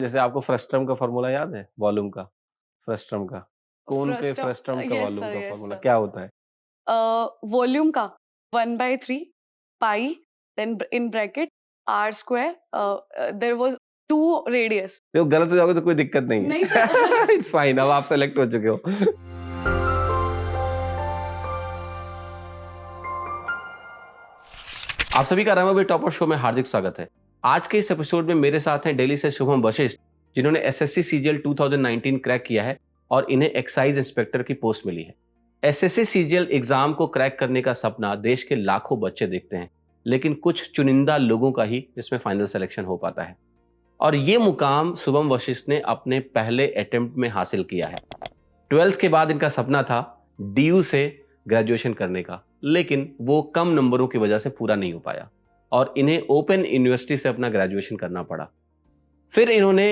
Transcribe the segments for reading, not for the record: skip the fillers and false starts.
जैसे आपको फ्रस्ट्रम का फ़ॉर्मूला याद है? वॉल्यूम का, फ्रस्ट्रम का? कोन के फ्रस्ट फ्रस्ट्रम का यस वॉल्यूम सर, का यस फ़ॉर्मूला सर। क्या होता है? वॉल्यूम का 1/3 pi, then in bracket R square, there was 2 radius. देखो गलत हो जाओगे तो कोई दिक्कत नहीं नहीं है। सर। इट्स फाइन अब आप सेलेक्ट हो चुके हो। आप सभी का रंगों टॉपर शो में हार्दिक स्वागत है। आज के इस एपिसोड में मेरे साथ हैं दिल्ली से शुभम वशिष्ठ, जिन्होंने एसएससी सीजीएल 2019 क्रैक किया है और इन्हें एक्साइज इंस्पेक्टर की पोस्ट मिली है। एसएससी सीजीएल एग्जाम को क्रैक करने का सपना देश के लाखों बच्चे देखते हैं, लेकिन कुछ चुनिंदा लोगों का ही इसमें फाइनल सिलेक्शन हो पाता है। और ये मुकाम शुभम वशिष्ठ ने अपने पहले अटेम्प्ट में हासिल किया है। 12th के बाद इनका सपना था डीयू से ग्रेजुएशन करने का, लेकिन वो कम नंबरों की वजह से पूरा नहीं हो पाया और इन्हें ओपन यूनिवर्सिटी से अपना ग्रेजुएशन करना पड़ा। फिर इन्होंने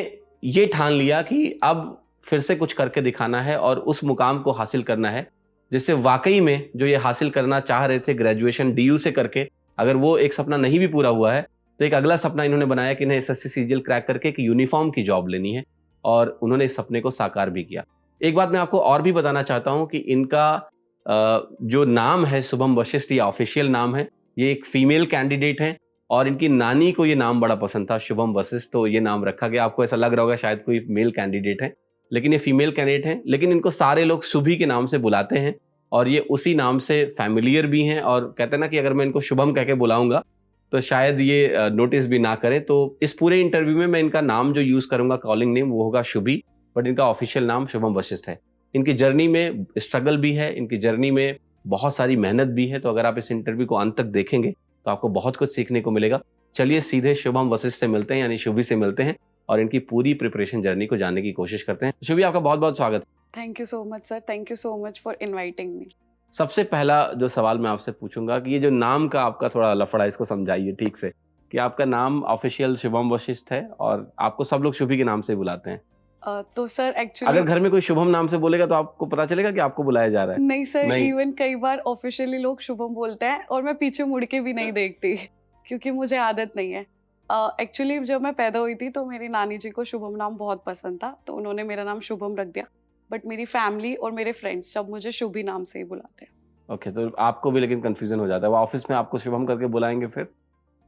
ये ठान लिया कि अब फिर से कुछ करके दिखाना है और उस मुकाम को हासिल करना है, जिससे वाकई में जो ये हासिल करना चाह रहे थे ग्रेजुएशन डीयू से करके, अगर वो एक सपना नहीं भी पूरा हुआ है तो एक अगला सपना इन्होंने बनाया कि इन्हें एसएससी सीजीएल क्रैक करके एक यूनिफॉर्म की जॉब लेनी है और उन्होंने इस सपने को साकार भी किया। एक बात मैं आपको और भी बताना चाहता हूं कि इनका जो नाम है शुभम वशिष्ठ, ये ऑफिशियल नाम है, ये एक फीमेल कैंडिडेट है और इनकी नानी को ये नाम बड़ा पसंद था शुभम वशिष्ठ, तो ये नाम रखा गया। आपको ऐसा लग रहा होगा शायद कोई मेल कैंडिडेट है, लेकिन ये फीमेल कैंडिडेट है। लेकिन इनको सारे लोग शुभी के नाम से बुलाते हैं और ये उसी नाम से फैमिलियर भी हैं और कहते हैं ना कि अगर मैं इनको शुभम कह के बुलाऊंगा तो शायद ये नोटिस भी ना करें। तो इस पूरे इंटरव्यू में मैं इनका नाम जो यूज करूंगा, कॉलिंग नेम, वो होगा शुभी, बट इनका ऑफिशियल नाम शुभम वशिष्ठ है। इनकी जर्नी में स्ट्रगल भी है, इनकी जर्नी में बहुत सारी मेहनत भी है, तो अगर आप इस इंटरव्यू को अंत तक देखेंगे तो आपको बहुत कुछ सीखने को मिलेगा। चलिए सीधे शुभम वशिष्ठ से मिलते हैं, यानी शुभी से मिलते हैं और इनकी पूरी प्रिपरेशन जर्नी को जानने की कोशिश करते हैं। शुभी, आपका बहुत बहुत स्वागत है। Thank you so much sir, thank you so much for inviting me. सबसे पहला जो सवाल मैं आपसे पूछूंगा कि ये जो नाम का आपका थोड़ा लफड़ा, इसको समझाइए ठीक से कि आपका नाम ऑफिशियल शुभम वशिष्ठ है और आपको सब लोग शुभी के नाम से बुलाते हैं। तो सर अगर एक्चुअली घर में कोई शुभम नाम से बोलेगा तो आपको पता चलेगा कि आपको बुलाया जा रहा है? नहीं सर, नहीं। इवन कई बार ऑफिशियली लोग शुभम बोलते हैं और मैं पीछे मुड़ के भी नहीं देखती क्योंकि मुझे आदत नहीं है। एक्चुअली जब मैं पैदा हुई थी तो मेरी नानी जी को शुभम नाम बहुत पसंद था, तो उन्होंने मेरा नाम शुभम रख दिया। बट मेरी फैमिली और मेरे फ्रेंड्स सब मुझे शुभी नाम से ही बुलाते ओके, तो आपको भी लेकिन कंफ्यूजन हो जाता है, वो ऑफिस में आपको शुभम करके बुलाएंगे फिर?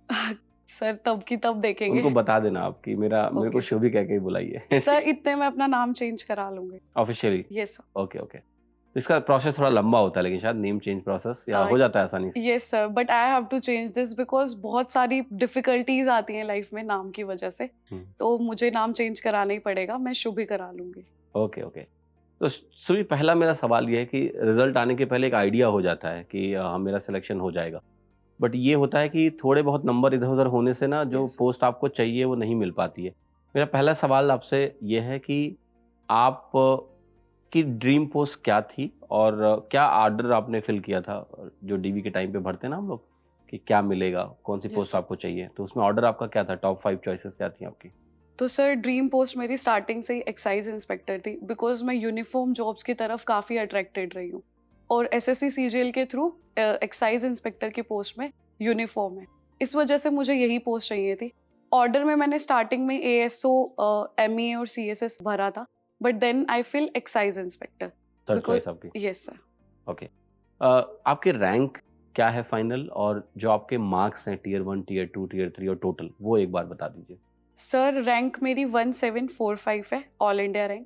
हैं। सर तब की तब देखेंगे। उनको बता देना आप कि मेरे को ओके शुभी कह के ही बुलाइए। सर, इतने में अपना नाम चेंज करा लूंगी। ऑफिशियली? Yes okay okay. तो इसका प्रोसेस थोड़ा लंबा होता है, लेकिन शायद नेम चेंज प्रोसेस, या सर। हो जाता है आसानी से? Yes sir, but I have to change this because बहुत सारी डिफिकल्टीज आती हैं लाइफ में नाम की वजह से, हम्म, तो मुझे नाम चेंज कराना ही पड़ेगा। मैं शुभी करा लूंगी। Okay okay. तो शुभी, पहला मेरा सवाल ये है कि रिजल्ट आने के पहले एक आइडिया हो जाता है कि मेरा सिलेक्शन हो जाएगा, बट ये होता है कि थोड़े बहुत नंबर इधर उधर होने से ना जो यस पोस्ट आपको चाहिए वो नहीं मिल पाती है। मेरा पहला सवाल आपसे ये है कि आप की ड्रीम पोस्ट क्या थी और क्या ऑर्डर आपने फिल किया था, जो डीवी के टाइम पे भरते हैं ना हम लोग, कि क्या मिलेगा, कौन सी पोस्ट यस। आपको चाहिए, तो उसमें ऑर्डर आपका क्या था? टॉप 5 चॉइसेस क्या थी आपकी? तो सर ड्रीम पोस्ट मेरी स्टार्टिंग से ही एक्साइज इंस्पेक्टर थी, बिकॉज मैं यूनिफॉर्म जॉब्स की तरफ काफ़ी अट्रैक्टेड रही हूँ और एसएससी सीजीएल के थ्रू एक्साइज इंस्पेक्टर की पोस्ट में यूनिफॉर्म है, इस वजह से मुझे यही पोस्ट चाहिए थी। ऑर्डर में मैंने स्टार्टिंग में एएसओ, एमईए और सीएसएस भरा था, but then I fill excise inspector. Third choice आपकी? Yes sir. ओके। आपके रैंक क्या है फाइनल, और जो आपके मार्क्स हैं टीयर 1, टीयर 2, टीयर 3 और टोटल, वो एक बार बता दीजिए। सर रैंक मेरी 1745 है, ऑल इंडिया रैंक।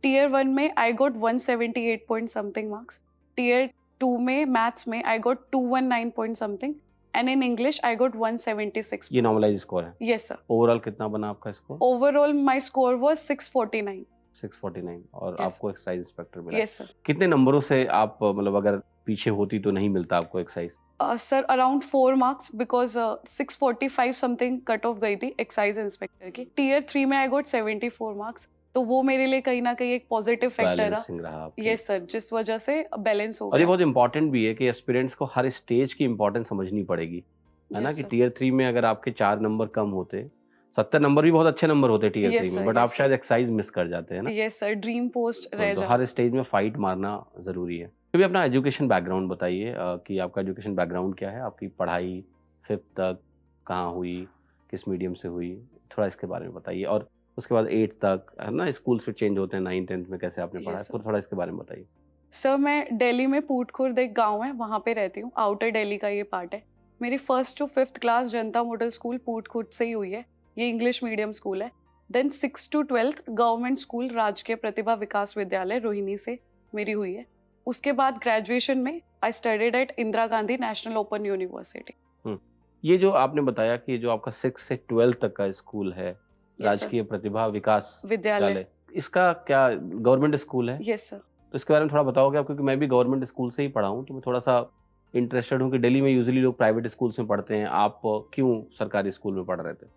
टीयर 1 में I got 178 point something marks. Tier 2 में मैथ्स में I got 219 point something and in English I got 176। ये नॉर्मलाइज स्कोर है? Yes sir. ओवरऑल कितना बना आपका स्कोर? Overall my score was 649। 649, और यस आपको एक्साइज इंस्पेक्टर मिला। Yes sir. कितने नंबरों से आप, मतलब अगर पीछे होती तो नहीं मिलता आपको excise? Sir around 4 marks, because 645 something cut off गई थी एक्साइज इंस्पेक्टर की। टीयर 3 में आई गॉट 74 मार्क्स, तो वो मेरे लिए कहीं ना कहीं एक पॉजिटिव फैक्टर बैलेंसिंग रहा आपकी। यस सर, जिस वजह से बैलेंस हो और ये गया। बहुत इंपॉर्टेंट भी है कि एस्पिरेंट्स को हर स्टेज की इंपॉर्टेंस समझनी पड़ेगी, है ना? यस कि सर। टीयर 3 में अगर आपके 4 नंबर कम होते, 70 नंबर भी बहुत अच्छे नंबर होते टीयर 3 यस में, सर, बट आप यस शायद सर। एक्साइज मिस कर जाते हैं ना? यस सर, ड्रीम पोस्ट रह तो जा। हर स्टेज में फाइट मारना ज़रूरी है। तो भी अपना एजुकेशन बैकग्राउंड बताइए, कि आपका एजुकेशन बैकग्राउंड क्या है, आपकी पढ़ाई 5th तक कहाँ हुई, किस मीडियम से हुई, थोड़ा इसके बारे में बताइए। और उसके बाद 8 तक, है ना, स्कूल फिर चेंज होते हैं, 9 10th में कैसे आपने पढ़ा है, यस सर। थोड़ा इसके बारे में बताइए। सर मैं दिल्ली में पूटखुर्द एक गांव है वहाँ पे रहती हूँ, आउटर दिल्ली का ये पार्ट है। मेरी 1st to 5th class Janata model school Putkhurd से ही हुई है, ये इंग्लिश मीडियम स्कूल है। Then 6th to 12th government school Rajkiya Pratibha विकास विद्यालय रोहिणी से मेरी हुई है। उसके बाद ग्रेजुएशन में I studied at Indira Gandhi national open university. ये जो आपने बताया कि जो आपका 6 से 12 तक का स्कूल है, सर। राजकीय प्रतिभा विकास विद्यालय। विद्यालय, इसका क्या गवर्नमेंट स्कूल है? Yes sir. तो इसके बारे में थोड़ा बताओगे आप, क्योंकि मैं भी गवर्नमेंट स्कूल से ही पढ़ा हूँ, तो मैं थोड़ा सा इंटरेस्टेड हूँ कि दिल्ली में यूजुअली लोग प्राइवेट स्कूल्स में पढ़ते हैं, आप क्यों सरकारी स्कूल में पढ़ रहे थे?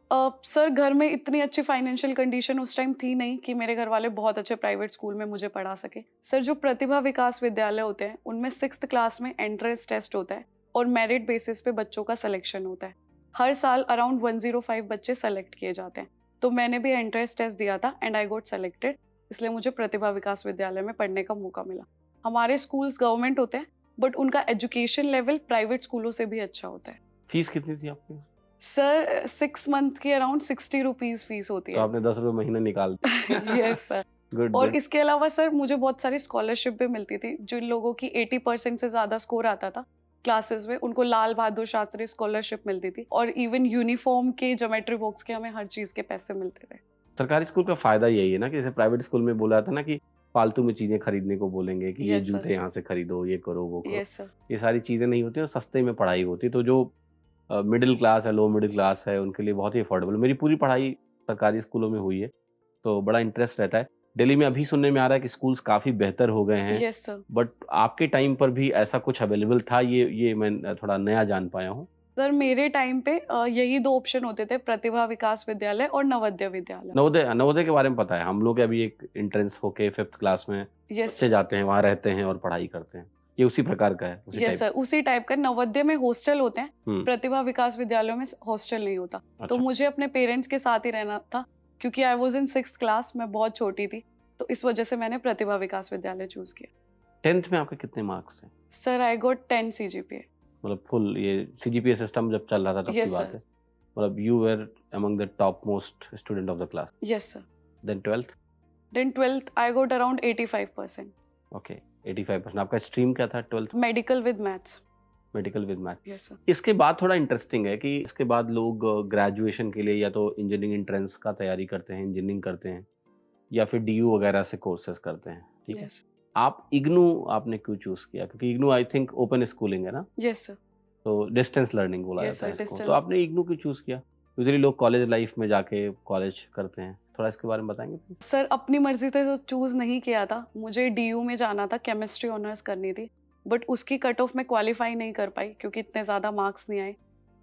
सर घर में इतनी अच्छी फाइनेंशियल कंडीशन उस टाइम थी नहीं कि मेरे घर वाले बहुत अच्छे प्राइवेट स्कूल में मुझे पढ़ा सके। सर जो प्रतिभा विकास विद्यालय होते हैं उनमें 6th क्लास में एंट्रेंस टेस्ट होता है और मेरिट बेसिस पे बच्चों का सिलेक्शन होता है। हर साल अराउंड 105 बच्चे सेलेक्ट किए जाते हैं, तो मैंने भी एंट्रेंस टेस्ट दिया था एंड आई गॉट सेलेक्टेड, इसलिए मुझे प्रतिभा विकास विद्यालय में पढ़ने का मौका मिला। हमारे स्कूल्स गवर्नमेंट होते हैं बट उनका एजुकेशन लेवल प्राइवेट स्कूलों से भी अच्छा होता है। फीस कितनी थी आपकी? सर 6 मंथ की अराउंड 60 रुपीज फीस होती तो है। आपने 10 रुपये महीना निकाल दिए। Yes sir. गुड और गुड। इसके अलावा सर मुझे बहुत सारी स्कॉलरशिप भी मिलती थी। जिन लोगों की 80% से ज़्यादा स्कोर आता था क्लासेस में, उनको लाल बहादुर शास्त्री स्कॉलरशिप मिलती थी। और इवन यूनिफॉर्म के, ज्योमेट्री बॉक्स के, हमें हर चीज़ के पैसे मिलते थे। सरकारी स्कूल का फायदा यही है ना कि जैसे प्राइवेट स्कूल में बोला था ना कि फालतू में चीजें खरीदने को बोलेंगे कि ये Yes, sir. जूते यहाँ से खरीदो, ये करो, वो करो, यस सर। ये सारी चीजें नहीं होती और सस्ते में पढ़ाई होती, तो जो मिडिल क्लास है, लो मिडिल क्लास है, उनके लिए बहुत ही अफोर्डेबल। मेरी पूरी पढ़ाई सरकारी स्कूलों में हुई है, तो बड़ा इंटरेस्ट रहता है। दिल्ली में अभी सुनने में आ रहा है कि स्कूल्स काफ़ी बेहतर हो गए हैं, यस सर। बट आपके टाइम पर भी ऐसा कुछ अवेलेबल था? ये मैं थोड़ा नया जान पाया हूँ। सर मेरे टाइम पे यही 2 ऑप्शन होते थे, प्रतिभा विकास विद्यालय और नवोदय विद्यालय। नवोदय के बारे में पता है, हम लोग अभी एक एंट्रेंस होके 5th क्लास में यस बच्चे जाते हैं, वहाँ रहते हैं और पढ़ाई करते हैं, ये उसी प्रकार का है, उसी यस टाइप? सर, उसी टाइप का। नवोदय में हॉस्टल होते हैं, हम्म, प्रतिभा विकास विद्यालयों में हॉस्टल नहीं होता। तो अच्छा। मुझे अपने पेरेंट्स के साथ ही रहना था, क्योंकि I was in 6th class, मैं बहुत छोटी थी, तो इस वजह से मैंने प्रतिभा विकास विद्यालय चूज किया। 10th में आपके कितने मार्क्स हैं? Sir I got 10 CGPA। मतलब फुल ये सीजीपीए सिस्टम जब चल रहा था तब की Yes, बात sir. है? मतलब you were among the top most student of the class. Yes sir. Then 12th? Then 12th I got around 85%। Okay, 85%। आपका स्ट्रीम क्या था 12th? Medical with maths. Medical with math. Yes sir. इसके बाद थोड़ा interesting है कि इसके बाद लोग ग्रेजुएशन के लिए या तो इंजीनियरिंग एंट्रेंस का तैयारी करते हैं, इंजीनियरिंग करते हैं, या फिर डीयू वगैरह से कोर्सेज करते हैं, ठीक है? यस आप इग्नू आपने क्यों चूज किया? क्योंकि IGNOU I think open schooling है ना, यस सर। तो डिस्टेंस लर्निंग बोला Yes, जाता है sir, इसको, तो distance. आपने इग्नू क्यों चूज किया? यूजुअली लोग कॉलेज लाइफ में जाके कॉलेज करते हैं, थोड़ा इसके बारे में बताएंगे प्लीज? सर अपनी मर्जी से तो चूज नहीं किया था, मुझे DU में जाना था, केमिस्ट्री ऑनर्स करनी थी, बट उसकी कट ऑफ में क्वालिफाई नहीं कर पाई क्योंकि इतने ज़्यादा मार्क्स नहीं आए।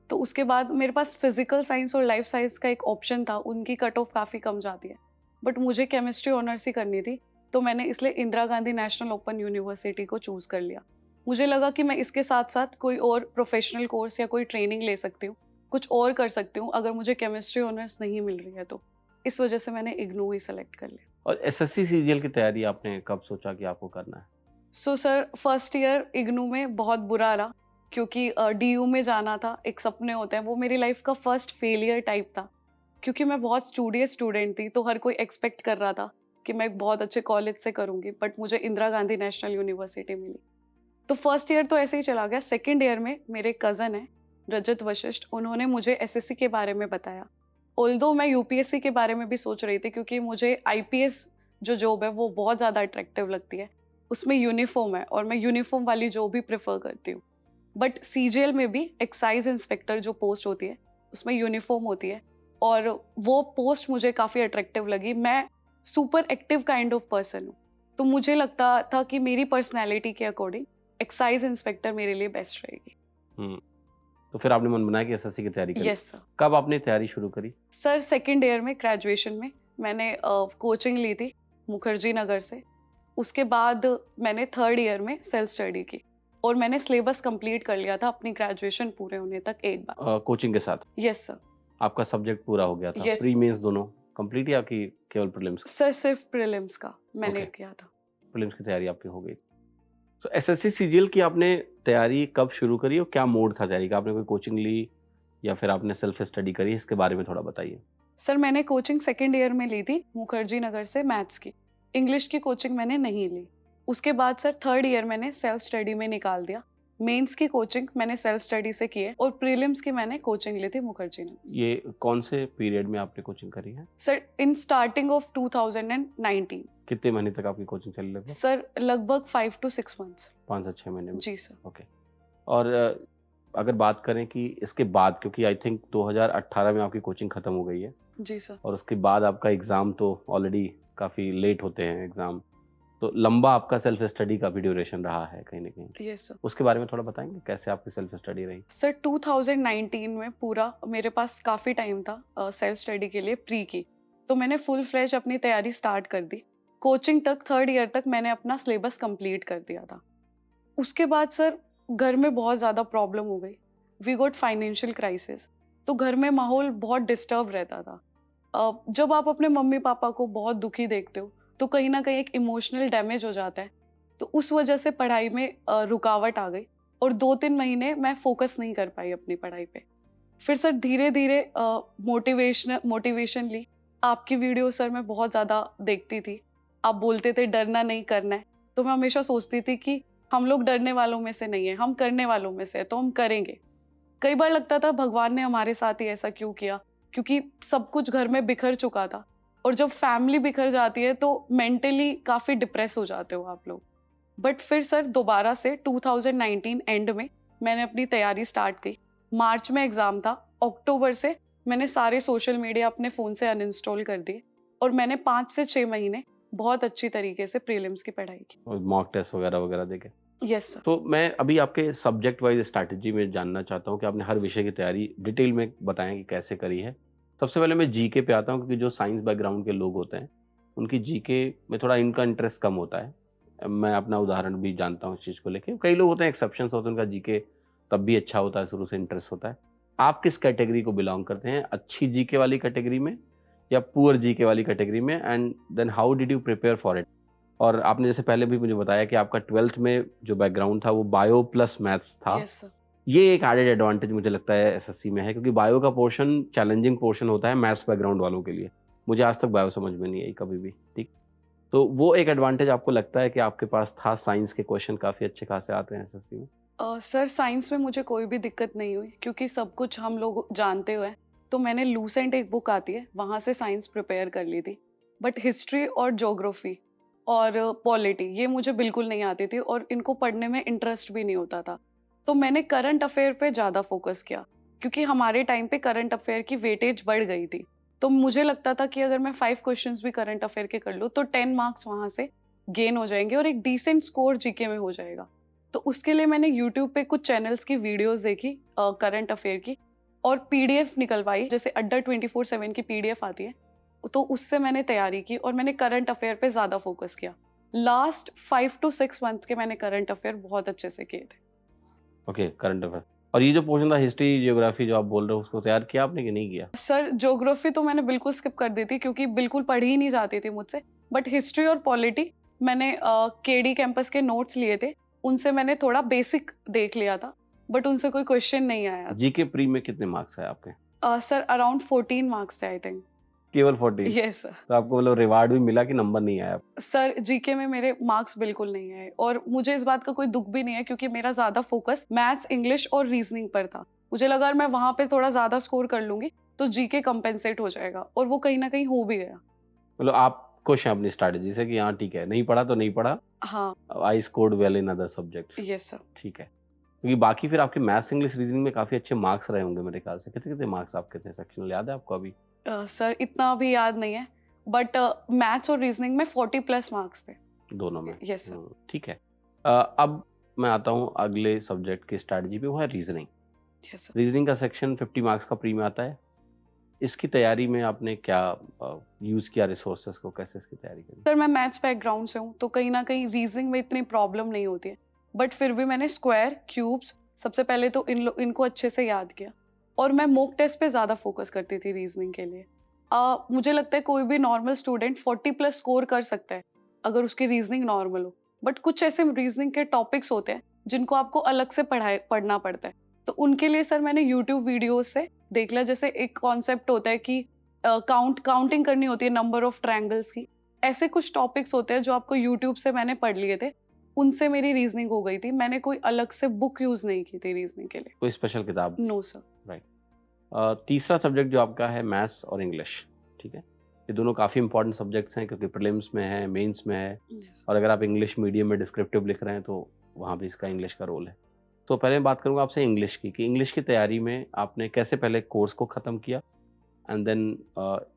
तो उसके बाद मेरे पास फिजिकल साइंस और लाइफ साइंस का एक ऑप्शन था, उनकी कट ऑफ काफ़ी कम जाती है, बट मुझे केमिस्ट्री ऑनर्स ही करनी थी, तो मैंने इसलिए Indira Gandhi national open university को चूज़ कर लिया। मुझे लगा कि मैं इसके साथ साथ कोई और प्रोफेशनल कोर्स या कोई ट्रेनिंग ले सकती हूँ, कुछ और कर सकती हूँ अगर मुझे केमिस्ट्री ऑनर्स नहीं मिल रही है, तो इस वजह से मैंने इग्नू ही सेलेक्ट कर लिया। और एसएससी सीजीएल की तैयारी आपने कब सोचा कि आपको करना है? So sir first year IGNOU में बहुत बुरा रहा, क्योंकि DU में जाना था, एक सपने होते हैं, वो मेरी लाइफ का फर्स्ट फेलियर टाइप था, क्योंकि मैं बहुत स्टूडियस स्टूडेंट थी, तो हर कोई एक्सपेक्ट कर रहा था कि मैं एक बहुत अच्छे कॉलेज से करूँगी, बट मुझे इंदिरा गांधी नेशनल यूनिवर्सिटी मिली। तो फर्स्ट ईयर तो ऐसे ही चला गया। सेकेंड ईयर में मेरे कज़न है रजत वशिष्ठ, उन्होंने मुझे SSC के बारे में बताया। ऑल्दो मैं UPSC के बारे में भी सोच रही थी, क्योंकि मुझे IPS जो जॉब है वो बहुत ज़्यादा अट्रैक्टिव लगती है, उसमें यूनिफॉर्म है और मैं यूनिफॉर्म वाली जॉब भी प्रेफर करती हूँ। बट CGL में भी एक्साइज इंस्पेक्टर जो पोस्ट होती है उसमें यूनिफॉर्म होती है, और वो पोस्ट मुझे काफ़ी अट्रैक्टिव लगी। मैं super active kind of person हूँ, तो मुझे लगता था कि मेरी पर्सनैलिटी के अकॉर्डिंग एक्साइज इंस्पेक्टर मेरे लिए बेस्ट रहेगी। तो फिर आपने मन बनाया कि एसएससी की तैयारी करी? Yes sir. कब आपने तैयारी शुरू करी? सर सेकेंड ईयर में ग्रेजुएशन में मैंने कोचिंग ली थी मुखर्जी नगर से, उसके बाद मैंने थर्ड ईयर में सेल्फ स्टडी की और मैंने सिलेबस कंप्लीट कर लिया था अपनी ग्रेजुएशन पूरे होने तक एक बार। कोचिंग के साथ? Yes sir. आपका सब्जेक्ट पूरा हो गया था? Yes. प्री मेंस दोनों कंप्लीट या कि केवल प्रीलिम्स? सर सिर्फ प्रीलिम्स का मैंने Okay. किया था। प्रीलिम्स की तैयारी आपकी हो गई। तो एसएससी सीजीएल की आपने तैयारी कब शुरू करी और क्या मोड था तैयारी का? आपने कोई कोचिंग ली या फिर आपने सेल्फ स्टडी करी? इसके बारे में थोड़ा बताइए। सर मैंने कोचिंग सेकेंड ईयर में ली थी मुखर्जी नगर से मैथ्स की। इंग्लिश की कोचिंग मैंने नहीं ली। उसके बाद सर थर्ड ईयर मैंने सेल्फ स्टडी में निकाल दिया। मेंस की कोचिंग मैंने सेल्फ स्टडी से की है और प्रीलिम्स की मैंने कोचिंग ली थी मुखर्जी नगर। ये कौन से पीरियड में आपने कोचिंग करी है? Sir in starting of 2019। कितने महीने तक आपकी कोचिंग चली लगभग? सर लगभग 5 to 6 मंथ्स। 5 से 6 महीने में। जी सर। ओके। और अगर बात करें कि इसके बाद, क्योंकि आई थिंक 2018 में आपकी कोचिंग खत्म हो गई है जी सर। और उसके बाद आपका एग्ज़ाम तो ऑलरेडी काफ़ी लेट होते हैं एग्ज़ाम, तो लंबा आपका सेल्फ स्टडी का भी ड्यूरेशन रहा है कहीं ना कहीं। Yes sir. उसके बारे में थोड़ा बताएंगे कैसे आपकी सेल्फ स्टडी रही? सर 2019 में पूरा मेरे पास काफ़ी टाइम था सेल्फ स्टडी के लिए प्री की, तो मैंने फुल फ्लैश अपनी तैयारी स्टार्ट कर दी। कोचिंग तक थर्ड ईयर तक मैंने अपना सिलेबस कंप्लीट कर दिया था। उसके बाद सर घर में बहुत ज़्यादा प्रॉब्लम हो गई। वी गॉट फाइनेंशियल क्राइसिस, तो घर में माहौल बहुत डिस्टर्ब रहता था। जब आप अपने मम्मी पापा को बहुत दुखी देखते हो तो कहीं ना कहीं एक इमोशनल डैमेज हो जाता है। तो उस वजह से पढ़ाई में रुकावट आ गई और 2-3 महीने मैं फोकस नहीं कर पाई अपनी पढ़ाई पे। फिर सर धीरे धीरे मोटिवेशन ली। आपकी वीडियो सर मैं बहुत ज़्यादा देखती थी। आप बोलते थे डरना नहीं करना है, तो मैं हमेशा सोचती थी कि हम लोग डरने वालों में से नहीं है, हम करने वालों में से है, तो हम करेंगे। कई बार लगता था भगवान ने हमारे साथ ही ऐसा क्यों किया, क्योंकि सब कुछ घर में बिखर चुका था और जब फैमिली बिखर जाती है तो मेंटली काफ़ी डिप्रेस हो जाते हो आप लोग। बट फिर सर दोबारा से 2019 एंड में मैंने अपनी तैयारी स्टार्ट की। मार्च में एग्ज़ाम था, अक्टूबर से मैंने सारे सोशल मीडिया अपने फ़ोन से अनइंस्टॉल कर दिए और मैंने 5 से 6 महीने बहुत अच्छी तरीके से प्रीलिम्स की पढ़ाई की। और मॉक टेस्ट वगैरह वगैरह देके? Yes sir. तो मैं अभी आपके सब्जेक्ट वाइज स्ट्रैटेजी में जानना चाहता हूँ कि आपने हर विषय की तैयारी डिटेल में बताएं कि कैसे करी है। सबसे पहले मैं जीके पे आता हूँ, क्योंकि जो साइंस बैकग्राउंड के लोग होते हैं उनकी जीके में थोड़ा इनका इंटरेस्ट कम होता है। मैं अपना उदाहरण भी जानता हूँ इस चीज़ को लेके। कई लोग होते हैं एक्सेप्शंस होते हैं, उनका जीके तब भी अच्छा होता है, शुरू से इंटरेस्ट होता है। आप किस कैटेगरी को बिलोंग करते हैं, अच्छी जीके वाली कैटेगरी में या पुअर जीके वाली कैटेगरी में, and then how did you prepare for it? और आपने जैसे पहले भी मुझे बताया कि आपका 12th में जो बैकग्राउंड था वो बायो प्लस मैथ्स था। Yes sir. ये एक एडेड एडवांटेज मुझे लगता है एसएससी में है, क्योंकि बायो का पोर्शन चैलेंजिंग पोर्शन होता है मैथ्स बैकग्राउंड वालों के लिए। मुझे आज तक बायो समझ में नहीं आई कभी भी, ठीक। तो वो एक एडवांटेज आपको लगता है कि आपके पास था, साइंस के क्वेश्चन काफ़ी अच्छे खासे आते हैं एसएससी में? सर साइंस में मुझे कोई भी दिक्कत नहीं हुई, क्योंकि सब कुछ हम लोग जानते हुए। तो मैंने लूसेंट एक बुक आती है, वहाँ से साइंस प्रिपेयर कर ली थी। बट हिस्ट्री और ज्योग्राफी और पॉलिटी ये मुझे बिल्कुल नहीं आती थी और इनको पढ़ने में इंटरेस्ट भी नहीं होता था। तो मैंने करंट अफेयर पे ज़्यादा फोकस किया, क्योंकि हमारे टाइम पे करंट अफेयर की वेटेज बढ़ गई थी। तो मुझे लगता था कि अगर मैं 5 क्वेश्चंस भी करंट अफेयर के कर लूँ तो 10 मार्क्स वहाँ से गेन हो जाएंगे और एक डिसेंट स्कोर जीके में हो जाएगा। तो उसके लिए मैंने यूट्यूब पे कुछ चैनल्स की वीडियोस देखी करंट अफेयर की और पीडीएफ निकलवाई, जैसे अड्डा 24/7 की पीडीएफ आती है, तो उससे मैंने तैयारी की और मैंने करंट अफेयर पे ज़्यादा फोकस किया। लास्ट 5 to 6 मंथ के मैंने करंट अफेयर बहुत अच्छे से किए थे। Okay, current affair. और ये जो पोर्शन था हिस्ट्री जियोग्राफी जो आप बोल रहे हो, उसको तैयार किया आपने कि नहीं किया? सर ज्योग्राफी तो मैंने बिल्कुल स्किप कर दी थी, क्योंकि बिल्कुल पढ़ी ही नहीं जाती थी मुझसे। बट हिस्ट्री और पॉलिटी मैंने केडी कैंपस के नोट्स लिए थे, उनसे मैंने थोड़ा बेसिक देख लिया था, बट उनसे कोई क्वेश्चन नहीं आया। जीके प्री में कितने मार्क्स आए आपके? सर अराउंड 14 मार्क्स थे आई थिंक। केवल 14? Yes sir. तो आपको मतलब रिवार्ड भी मिला कि नंबर नहीं आया? सर जीके में मेरे मार्क्स बिल्कुल नहीं आए और मुझे इस बात का कोई दुख भी नहीं है, क्योंकि मेरा ज़्यादा फोकस मैथ्स, इंग्लिश और रीजनिंग पर था। मुझे लगा मैं वहाँ पे थोड़ा ज़्यादा स्कोर कर लूँगी तो जीके कंपेंसेट हो जाएगा, और वो कहीं ना कहीं हो भी गया। मतलब आप खुश हैं अपनी स्ट्रैटेजी से कि हाँ ठीक है, नहीं पढ़ा तो नहीं पढ़ा, हाँ। I scored well in other subjects? Yes sir. ठीक है। क्योंकि बाकी फिर आपके मैथ्स, इंग्लिश, रीजनिंग में काफ़ी अच्छे मार्क्स रहे होंगे मेरे ख्याल से। कितने कितने मार्क्स आपके थे सेक्शनल, याद है आपको अभी? सर इतना अभी याद नहीं है, बट मैथ्स और रीजनिंग में 40+ मार्क्स थे दोनों में? Yes sir. ठीक है। अब मैं आता हूँ अगले सब्जेक्ट की स्ट्रैटेजी पे, वो है रीजनिंग। Yes sir. रीजनिंग का सेक्शन 50 मार्क्स का प्री में आता है। इसकी तैयारी में आपने क्या यूज़ किया रिसोर्सेज को, कैसे इसकी तैयारी करी? सर मैं मैथ्स बैकग्राउंड से हूँ, तो कहीं ना कहीं रीजनिंग में इतनी प्रॉब्लम नहीं होती है, बट फिर भी मैंने स्क्वायर, क्यूब्स सबसे पहले तो इनको अच्छे से याद किया और मैं मॉक टेस्ट पे ज़्यादा फोकस करती थी रीजनिंग के लिए। मुझे लगता है कोई भी नॉर्मल स्टूडेंट 40+ स्कोर कर सकता है अगर उसकी रीजनिंग नॉर्मल हो, बट कुछ ऐसे रीजनिंग के टॉपिक्स होते हैं जिनको आपको अलग से पढ़ना पड़ता है। तो उनके लिए सर मैंने यूट्यूब वीडियोज से देख लिया। जैसे एक कॉन्सेप्ट होता है कि काउंटिंग करनी होती है नंबर ऑफ ट्रायंगल्स की। ऐसे कुछ टॉपिक्स होते हैं जो आपको यूट्यूब से मैंने पढ़ लिए थे, उनसे मेरी रीजनिंग हो गई थी। मैंने कोई अलग से बुक यूज नहीं की थी रीजनिंग के लिए। कोई स्पेशल किताब? No sir. राइट। तीसरा सब्जेक्ट जो आपका है मैथ्स और इंग्लिश, ठीक है, ये दोनों काफ़ी इंपॉर्टेंट सब्जेक्ट्स हैं क्योंकि प्रीलिम्स में है, मेंस में है, Yes. और अगर आप इंग्लिश मीडियम में डिस्क्रिप्टिव लिख रहे हैं तो वहाँ भी इसका इंग्लिश का रोल है। तो पहले मैं बात करूँगा आपसे इंग्लिश की, कि इंग्लिश की तैयारी में आपने कैसे पहले कोर्स को ख़त्म किया एंड देन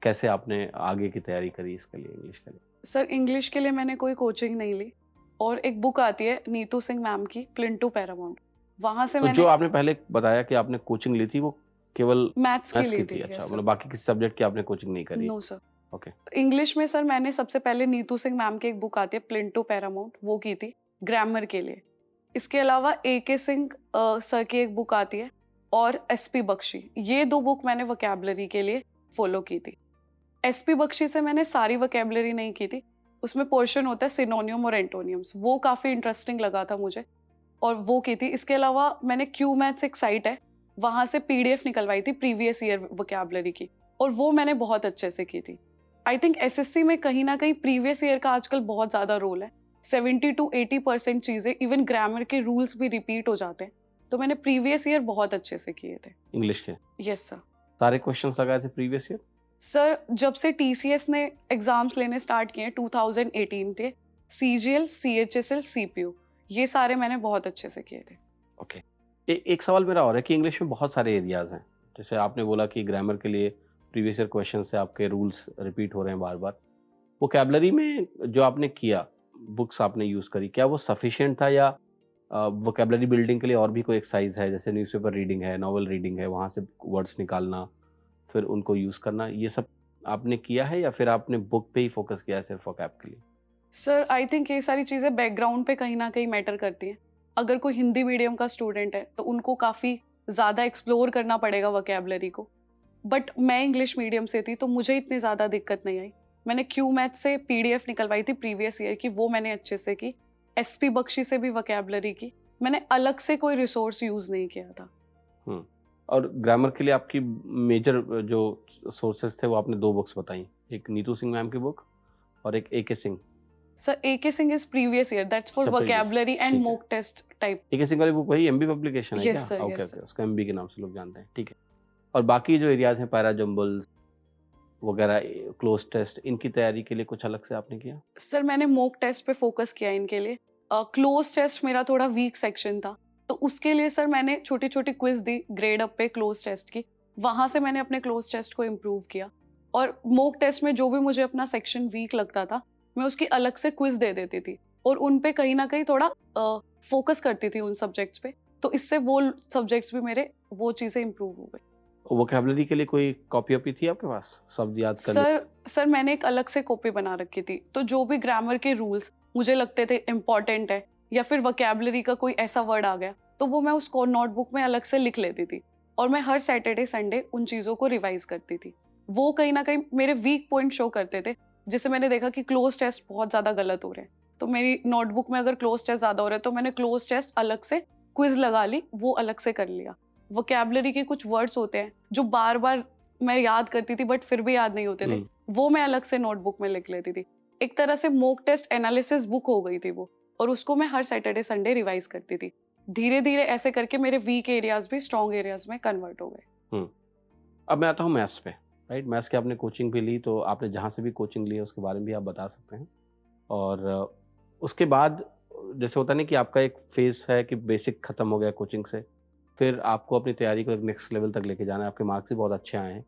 कैसे आपने आगे की तैयारी करी इसके लिए, इंग्लिश के लिए? सर इंग्लिश के लिए मैंने कोई कोचिंग नहीं ली, और एक बुक आती है नीतू सिंह मैम की, प्लिंटू पैरामाउंट, वहां से तो मैंने जो आपने पहले बताया कि आपने कोचिंग ली थी वो केवल मैथ्स की मैथ्स ली की थी। थी? अच्छा, Yes, मतलब बाकी किसी सब्जेक्ट की आपने कोचिंग नहीं करी? No sir. ओके। इंग्लिश में सर मैंने सबसे पहले नीतू सिंह मैम की एक बुक आती है प्लिंटू पैरामाउंट, वो की थी ग्रामर के लिए। इसके अलावा AK सिंह सर की एक बुक आती है और SP बख्शी, ये 2 बुक मैंने वोकैबुलरी के लिए फॉलो की थी। SP बख्शी से मैंने सारी वोकैबुलरी नहीं की थी, उसमें पोर्शन होता है सिनोनियम और एंटोनियम्स, वो काफ़ी इंटरेस्टिंग लगा था मुझे और वो की थी। इसके अलावा मैंने क्यू मैथ्स एक साइट है, वहाँ से PDF निकलवाई थी प्रीवियस ईयर वोकैबुलरी की, और वो मैंने बहुत अच्छे से की थी। आई थिंक SSC में कहीं ना कहीं प्रीवियस ईयर का आजकल बहुत ज़्यादा रोल है। 70 to 80% चीज़ें, इवन ग्रामर के रूल्स भी रिपीट हो जाते हैं, तो मैंने प्रीवियस ईयर बहुत अच्छे से किए थे। इंग्लिश के यस सर। सारे क्वेश्चंस लगाए थे प्रीवियस ईयर? सर जब से TCS ने एग्जाम्स लेने स्टार्ट किए 2018 के, CGL, CHSL, CPU, ये सारे मैंने बहुत अच्छे से किए थे। ओके। एक सवाल मेरा और है कि इंग्लिश में बहुत सारे एरियाज हैं, जैसे आपने बोला कि ग्रामर के लिए प्रीवियस ईयर क्वेश्चन से आपके रूल्स रिपीट हो रहे हैं बार बार। वोकैबुलरी में जो आपने किया, बुक्स आपने यूज़ करी, क्या वो सफिशिएंट था या वोकैबुलरी बिल्डिंग के लिए और भी कोई एक्सरसाइज है, जैसे न्यूज़पेपर रीडिंग है, नॉवल रीडिंग है, वहाँ से वर्ड्स निकालना फिर उनको यूज़ करना, ये सब आपने किया है या फिर आपने बुक पे ही फोकस किया है सिर्फ वोकैब के लिए? सर आई थिंक ये सारी चीज़ें बैकग्राउंड पे कहीं ना कहीं मैटर करती हैं। अगर कोई हिंदी मीडियम का स्टूडेंट है तो उनको काफ़ी ज़्यादा एक्सप्लोर करना पड़ेगा वोकैबुलरी को, बट मैं इंग्लिश मीडियम से थी तो मुझे इतनी ज़्यादा दिक्कत नहीं आई। मैंने क्यू मैथ से PDF निकलवाई थी प्रीवियस ईयर की, वो मैंने अच्छे से की। SP बख्शी से भी वोकैबुलरी की, मैंने अलग से कोई रिसोर्स यूज़ नहीं किया था। और ग्रामर के लिए आपकी मेजर जो सोर्सेज थे वो आपने 2 बुक्स बताई, एक नीतू सिंह मैम की बुक और एक AK Singh. Sir AK Singh is previous year, that's for अच्छा, previous, वोकैबुलरी एंड ठीक है। Mock test type. AK Singh वाली बुक वही MB पब्लिकेशन है Yes, क्या? sir, okay yes, okay, sir. उसको MB के नाम से लोग जानते हैं, ठीक है। और बाकी जो एरियाज हैं, पैरा जंबल्स वगैरह, क्लोज टेस्ट, इनकी तैयारी के लिए कुछ अलग से आपने किया? सर मैंने मॉक टेस्ट पे फोकस किया इनके लिए। क्लोज टेस्ट मेरा थोड़ा वीक सेक्शन था, तो उसके लिए सर मैंने छोटी छोटी क्विज दी ग्रेड अप पे क्लोज टेस्ट की, वहाँ से मैंने अपने क्लोज टेस्ट को इम्प्रूव किया। और मॉक टेस्ट में जो भी मुझे अपना सेक्शन वीक लगता था, मैं उसकी अलग से क्विज दे देती थी और उन पे कहीं ना कहीं थोड़ा फोकस करती थी उन सब्जेक्ट्स पे, तो इससे वो सब्जेक्ट्स भी मेरे वो चीज़ें इम्प्रूव हो गई। वोकैबुलरी के लिए कोई कॉपी वॉपी थी आपके पास, शब्द याद करने? सर मैंने एक अलग से कॉपी बना रखी थी, तो जो भी ग्रामर के रूल्स मुझे लगते थे इम्पॉर्टेंट है या फिर वोकैबुलरी का कोई ऐसा वर्ड आ गया, तो वो मैं उसको नोटबुक में अलग से लिख लेती थी और मैं हर सैटरडे संडे उन चीज़ों को रिवाइज करती थी। वो कहीं ना कहीं मेरे वीक पॉइंट शो करते थे, जिससे मैंने देखा कि क्लोज टेस्ट बहुत ज़्यादा गलत हो रहे हैं, तो मेरी नोटबुक में अगर क्लोज टेस्ट ज़्यादा हो रहे हैं तो मैंने क्लोज टेस्ट अलग से क्विज लगा ली, वो अलग से कर लिया। वोकैबुलरी के कुछ वर्ड्स होते हैं जो बार बार मैं याद करती थी बट फिर भी याद नहीं होते थे, वो मैं अलग से नोटबुक में लिख लेती थी। एक तरह से मॉक टेस्ट एनालिसिस बुक हो गई थी वो, और उसको मैं हर सैटरडे संडे रिवाइज करती थी। धीरे धीरे ऐसे करके मेरे वीक एरियाज भी स्ट्रॉन्ग एरियाज में कन्वर्ट हो गए। अब मैं आता हूँ मैथ्स पे, राइट। मैथ्स की आपने कोचिंग भी ली, तो आपने जहाँ से भी कोचिंग ली है उसके बारे में भी आप बता सकते हैं। और उसके बाद जैसे होता नहीं कि आपका एक फेज है कि बेसिक खत्म हो गया कोचिंग से, फिर आपको अपनी तैयारी को एक नेक्स्ट लेवल तक लेके जाना है, आपके मार्क्स भी बहुत अच्छे आए हैं,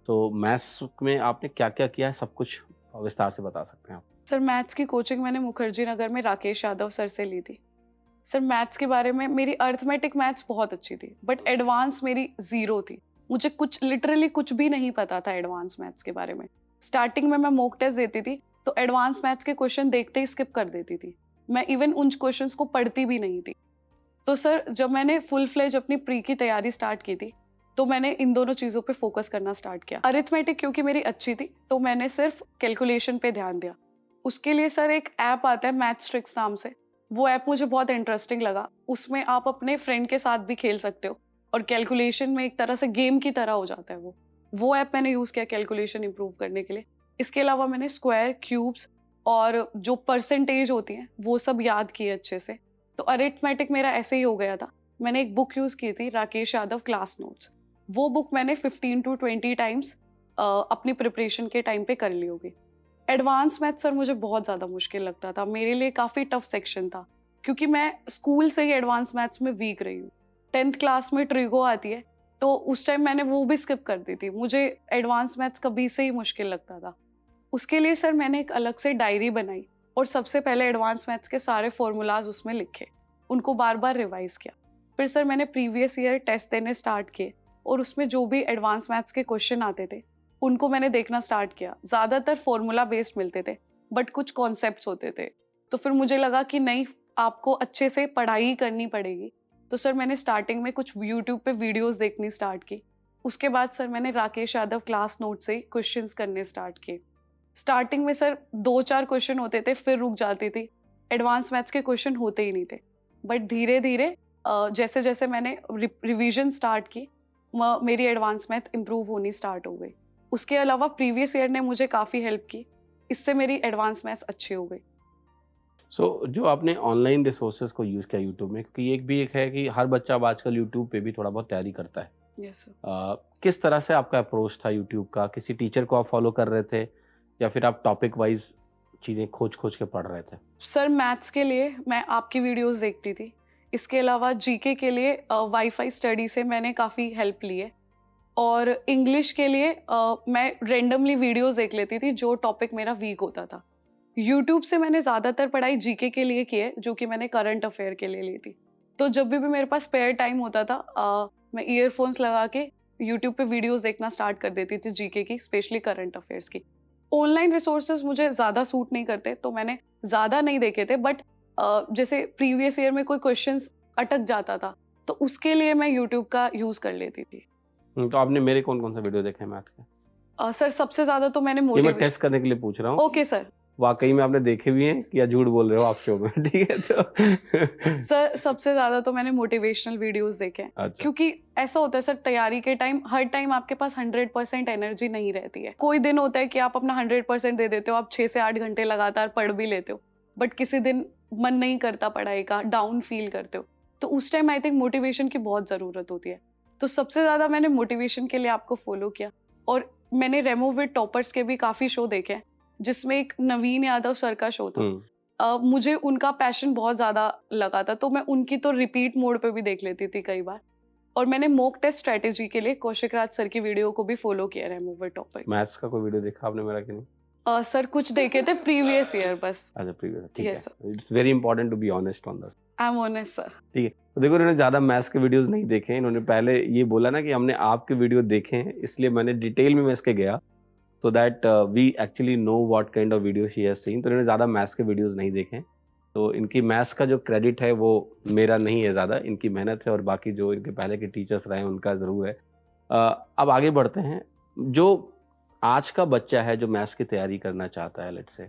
तो मैथ्स में आपने क्या क्या किया है सब कुछ विस्तार से बता सकते हैं आप? सर मैथ्स की कोचिंग मैंने मुखर्जी नगर में राकेश यादव सर से ली थी। सर मैथ्स के बारे में मेरी अर्थमेटिक मैथ्स बहुत अच्छी थी, बट एडवांस मेरी 0 थी। मुझे कुछ लिटरली कुछ भी नहीं पता था एडवांस मैथ्स के बारे में। स्टार्टिंग में मैं मॉक टेस्ट देती थी तो एडवांस मैथ्स के क्वेश्चन देखते ही स्किप कर देती थी, मैं इवन उन क्वेश्चंस को पढ़ती भी नहीं थी। तो सर जब मैंने फुल फ्लेज अपनी प्री की तैयारी स्टार्ट की थी, तो मैंने इन दोनों चीज़ों पे फोकस करना स्टार्ट किया। अरिथमेटिक क्योंकि मेरी अच्छी थी तो मैंने सिर्फ कैलकुलेशन पे ध्यान दिया। उसके लिए सर एक ऐप आता है मैथ्स ट्रिक्स नाम से, वो ऐप मुझे बहुत इंटरेस्टिंग लगा। उसमें आप अपने फ्रेंड के साथ भी खेल सकते हो और कैलकुलेशन में एक तरह से गेम की तरह हो जाता है वो। वो ऐप मैंने यूज़ किया कैलकुलेशन इंप्रूव करने के लिए। इसके अलावा मैंने स्क्वायर, क्यूब्स और जो परसेंटेज होती हैं वो सब याद किए अच्छे से। तो अरिथमेटिक मेरा ऐसे ही हो गया था। मैंने एक बुक यूज़ की थी, राकेश यादव क्लास नोट्स। वो बुक मैंने 15 to 20 टाइम्स अपनी प्रिपरेशन के टाइम पे कर ली होगी। एडवांस मैथ सर मुझे बहुत ज़्यादा मुश्किल लगता था, मेरे लिए काफ़ी टफ सेक्शन था, क्योंकि मैं स्कूल से ही एडवांस मैथ्स में वीक रही हूँ। 10th क्लास में ट्रिगो आती है, तो उस टाइम मैंने वो भी स्किप कर दी थी। मुझे एडवांस मैथ्स कभी से ही मुश्किल लगता था। उसके लिए सर मैंने एक अलग से डायरी बनाई और सबसे पहले एडवांस मैथ्स के सारे फॉर्मूलाज उसमें लिखे, उनको बार बार रिवाइज किया। फिर सर मैंने प्रीवियस ईयर टेस्ट देने स्टार्ट किए और उसमें जो भी एडवांस मैथ्स के क्वेश्चन आते थे उनको मैंने देखना स्टार्ट किया। ज़्यादातर फॉर्मूला बेस्ड मिलते थे, बट कुछ कॉन्सेप्ट्स होते थे। तो फिर मुझे लगा कि नहीं, आपको अच्छे से पढ़ाई करनी पड़ेगी। तो सर मैंने स्टार्टिंग में कुछ यूट्यूब पे वीडियोस देखनी स्टार्ट की। उसके बाद सर मैंने राकेश यादव क्लास नोट से क्वेश्चंस करने स्टार्ट किए। स्टार्टिंग में सर 2-4 क्वेश्चन होते थे, फिर रुक जाती थी। एडवांस मैथ्स के क्वेश्चन होते ही नहीं थे। बट धीरे धीरे जैसे जैसे मैंने रिवीजन स्टार्ट की, मेरी एडवांस मैथ इम्प्रूव होनी स्टार्ट हो गई। उसके अलावा प्रीवियस ईयर ने मुझे काफ़ी हेल्प की, इससे मेरी एडवांस मैथ्स अच्छी हो गई। जो आपने ऑनलाइन रिसोर्सेज को यूज़ किया यूट्यूब में, क्योंकि एक है कि हर बच्चा अब आजकल यूट्यूब पे भी थोड़ा बहुत तैयारी करता है। Yes sir. किस तरह से आपका अप्रोच था यूट्यूब का? किसी टीचर को आप फॉलो कर रहे थे या फिर आप टॉपिक वाइज चीज़ें खोज के पढ़ रहे थे? सर मैथ्स के लिए मैं आपकी वीडियोस देखती थी। इसके अलावा जीके के लिए वाईफाई स्टडी से मैंने काफ़ी हेल्प ली है। और इंग्लिश के लिए मैं रेंडमली वीडियोस देख लेती थी जो टॉपिक मेरा वीक होता था। यूट्यूब से मैंने ज़्यादातर पढ़ाई जीके के लिए की है, जो कि मैंने करंट अफेयर के लिए ली थी। तो जब भी मेरे पास स्पेयर टाइम होता था, मैं ईयरफोन्स लगा के यूट्यूब पे वीडियोस देखना स्टार्ट कर देती थी जीके की, स्पेशली करंट अफेयर्स की। ऑनलाइन रिसोर्सेज मुझे ज़्यादा सूट नहीं करते, तो मैंने ज़्यादा नहीं देखे थे। बट जैसे प्रीवियस ईयर में कोई क्वेश्चंस अटक जाता था, तो उसके लिए मैं यूट्यूब का यूज़ कर लेती थी। तो आपने मेरे कौन-कौन से वीडियो देखे हैं मैथ के? सर सबसे ज़्यादा तो मैंने ये मैं टेस्ट करने के लिए पूछ रहा हूँ। Okay sir. वाक़ई में आपने देखे भी हैं या झूठ बोल रहे हो आप शो में? ठीक है तो सर सबसे ज़्यादा तो मैंने मोटिवेशनल वीडियोस देखे हैं। अच्छा। क्योंकि ऐसा होता है सर, तैयारी के टाइम हर टाइम आपके पास 100% एनर्जी नहीं रहती है। कोई दिन होता है कि आप अपना 100% दे देते हो, आप 6 से 8 घंटे लगातार पढ़ भी लेते हो, बट किसी दिन मन नहीं करता पढ़ाई का, डाउन फील करते हो, तो उस टाइम आई थिंक मोटिवेशन की बहुत ज़रूरत होती है। तो सबसे ज़्यादा मैंने मोटिवेशन के लिए आपको फॉलो किया। और मैंने रेमो विद टॉपर्स के भी काफ़ी शो देखे हैं, जिसमें एक नवीन यादव सर का शो था। मुझे उनका पैशन बहुत ज़्यादा लगा था, तो मैं उनकी तो रिपीट मोड पे भी देख लेती थी कई बार। और मैंने मॉक टेस्ट स्ट्रेटेजी के लिए कौशिक राज सर की वीडियो को भी फॉलो किया रेमो विद टॉपर। मैथ्स का कोई वीडियो देखा आपने मेरा कि नहीं? सर कुछ देखे थे प्रीवियस ईयर बस। अच्छा, प्रीवियस, ठीक Yes, है। It's very important to be honest on this. I am honest sir. ठीक है, तो देखो इन्होंने ज़्यादा मैथ्स के वीडियोस नहीं देखे हैं। इन्होंने पहले ये बोला ना कि हमने आपके वीडियो देखे हैं, इसलिए मैंने डिटेल में इसके गया, so that we actually know what kind of videos she has seen। तो इन्होंने ज़्यादा मैथ्स के वीडियोस नहीं देखे हैं, तो इनकी मैथ्स का जो क्रेडिट है वो मेरा नहीं है ज़्यादा, इनकी मेहनत है और बाकी जो इनके पहले के टीचर्स रहे हैं उनका ज़रूर है। अब आगे बढ़ते हैं। जो आज का बच्चा है जो मैथ्स की तैयारी करना चाहता है, लेट्स से,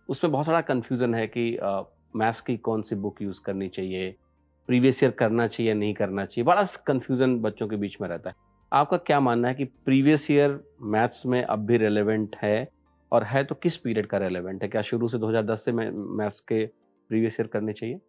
उसमें बहुत सारा कन्फ्यूज़न है कि मैथ्स की कौन सी बुक यूज़ करनी चाहिए, प्रीवियस ईयर करना चाहिए नहीं करना चाहिए, बड़ा कन्फ्यूज़न बच्चों के बीच में रहता है। आपका क्या मानना है कि प्रीवियस ईयर मैथ्स में अब भी रेलेवेंट है, और है तो किस पीरियड का रेलेवेंट है? क्या शुरू से 2010 से मैथ्स के प्रीवियस ईयर करने चाहिए?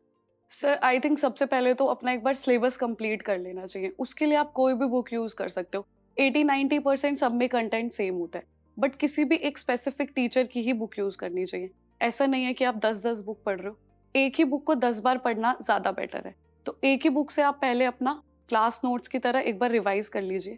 सर आई थिंक सबसे पहले तो अपना एक बार सिलेबस कंप्लीट कर लेना चाहिए। उसके लिए आप कोई भी बुक यूज़ कर सकते हो। 80-90% सब में कंटेंट सेम होता है, बट किसी भी एक स्पेसिफिक टीचर की ही बुक यूज़ करनी चाहिए। ऐसा नहीं है कि आप 10-10 बुक पढ़ रहे हो। एक ही बुक को 10 बार पढ़ना ज़्यादा बेटर है। तो एक ही बुक से आप पहले अपना क्लास नोट्स की तरह एक बार रिवाइज कर लीजिए।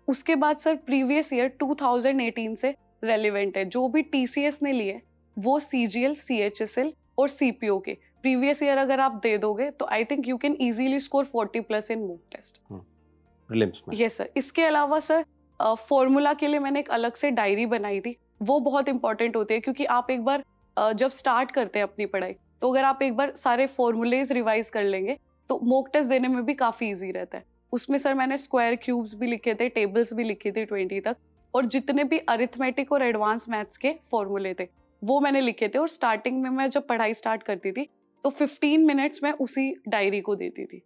उसके बाद सर प्रीवियस ईयर 2018 से रेलिवेंट है। जो भी TCS ने लिए वो CGL, CHSL और CPO के प्रीवियस ईयर अगर आप दे दोगे तो I think you can easily score 40+ in mock test. Prelims में। Yes sir. इसके अलावा सर फॉर्मूला के लिए मैंने एक अलग से डायरी बनाई थी। वो बहुत इंपॉर्टेंट होती है, क्योंकि आप एक बार जब स्टार्ट करते हैं अपनी पढ़ाई, तो अगर आप एक बार सारे फॉर्मूलेज रिवाइज कर लेंगे तो मॉक टेस्ट देने में भी काफ़ी ईजी रहता है। उसमें सर मैंने स्क्वायर, क्यूब्स भी लिखे थे, टेबल्स भी लिखी थी 20 तक, और जितने भी अरिथमेटिक और एडवांस मैथ्स के फॉर्मूले थे वो मैंने लिखे थे। और स्टार्टिंग में मैं जब पढ़ाई स्टार्ट करती थी तो 15 मिनट्स में उसी डायरी को देती थी।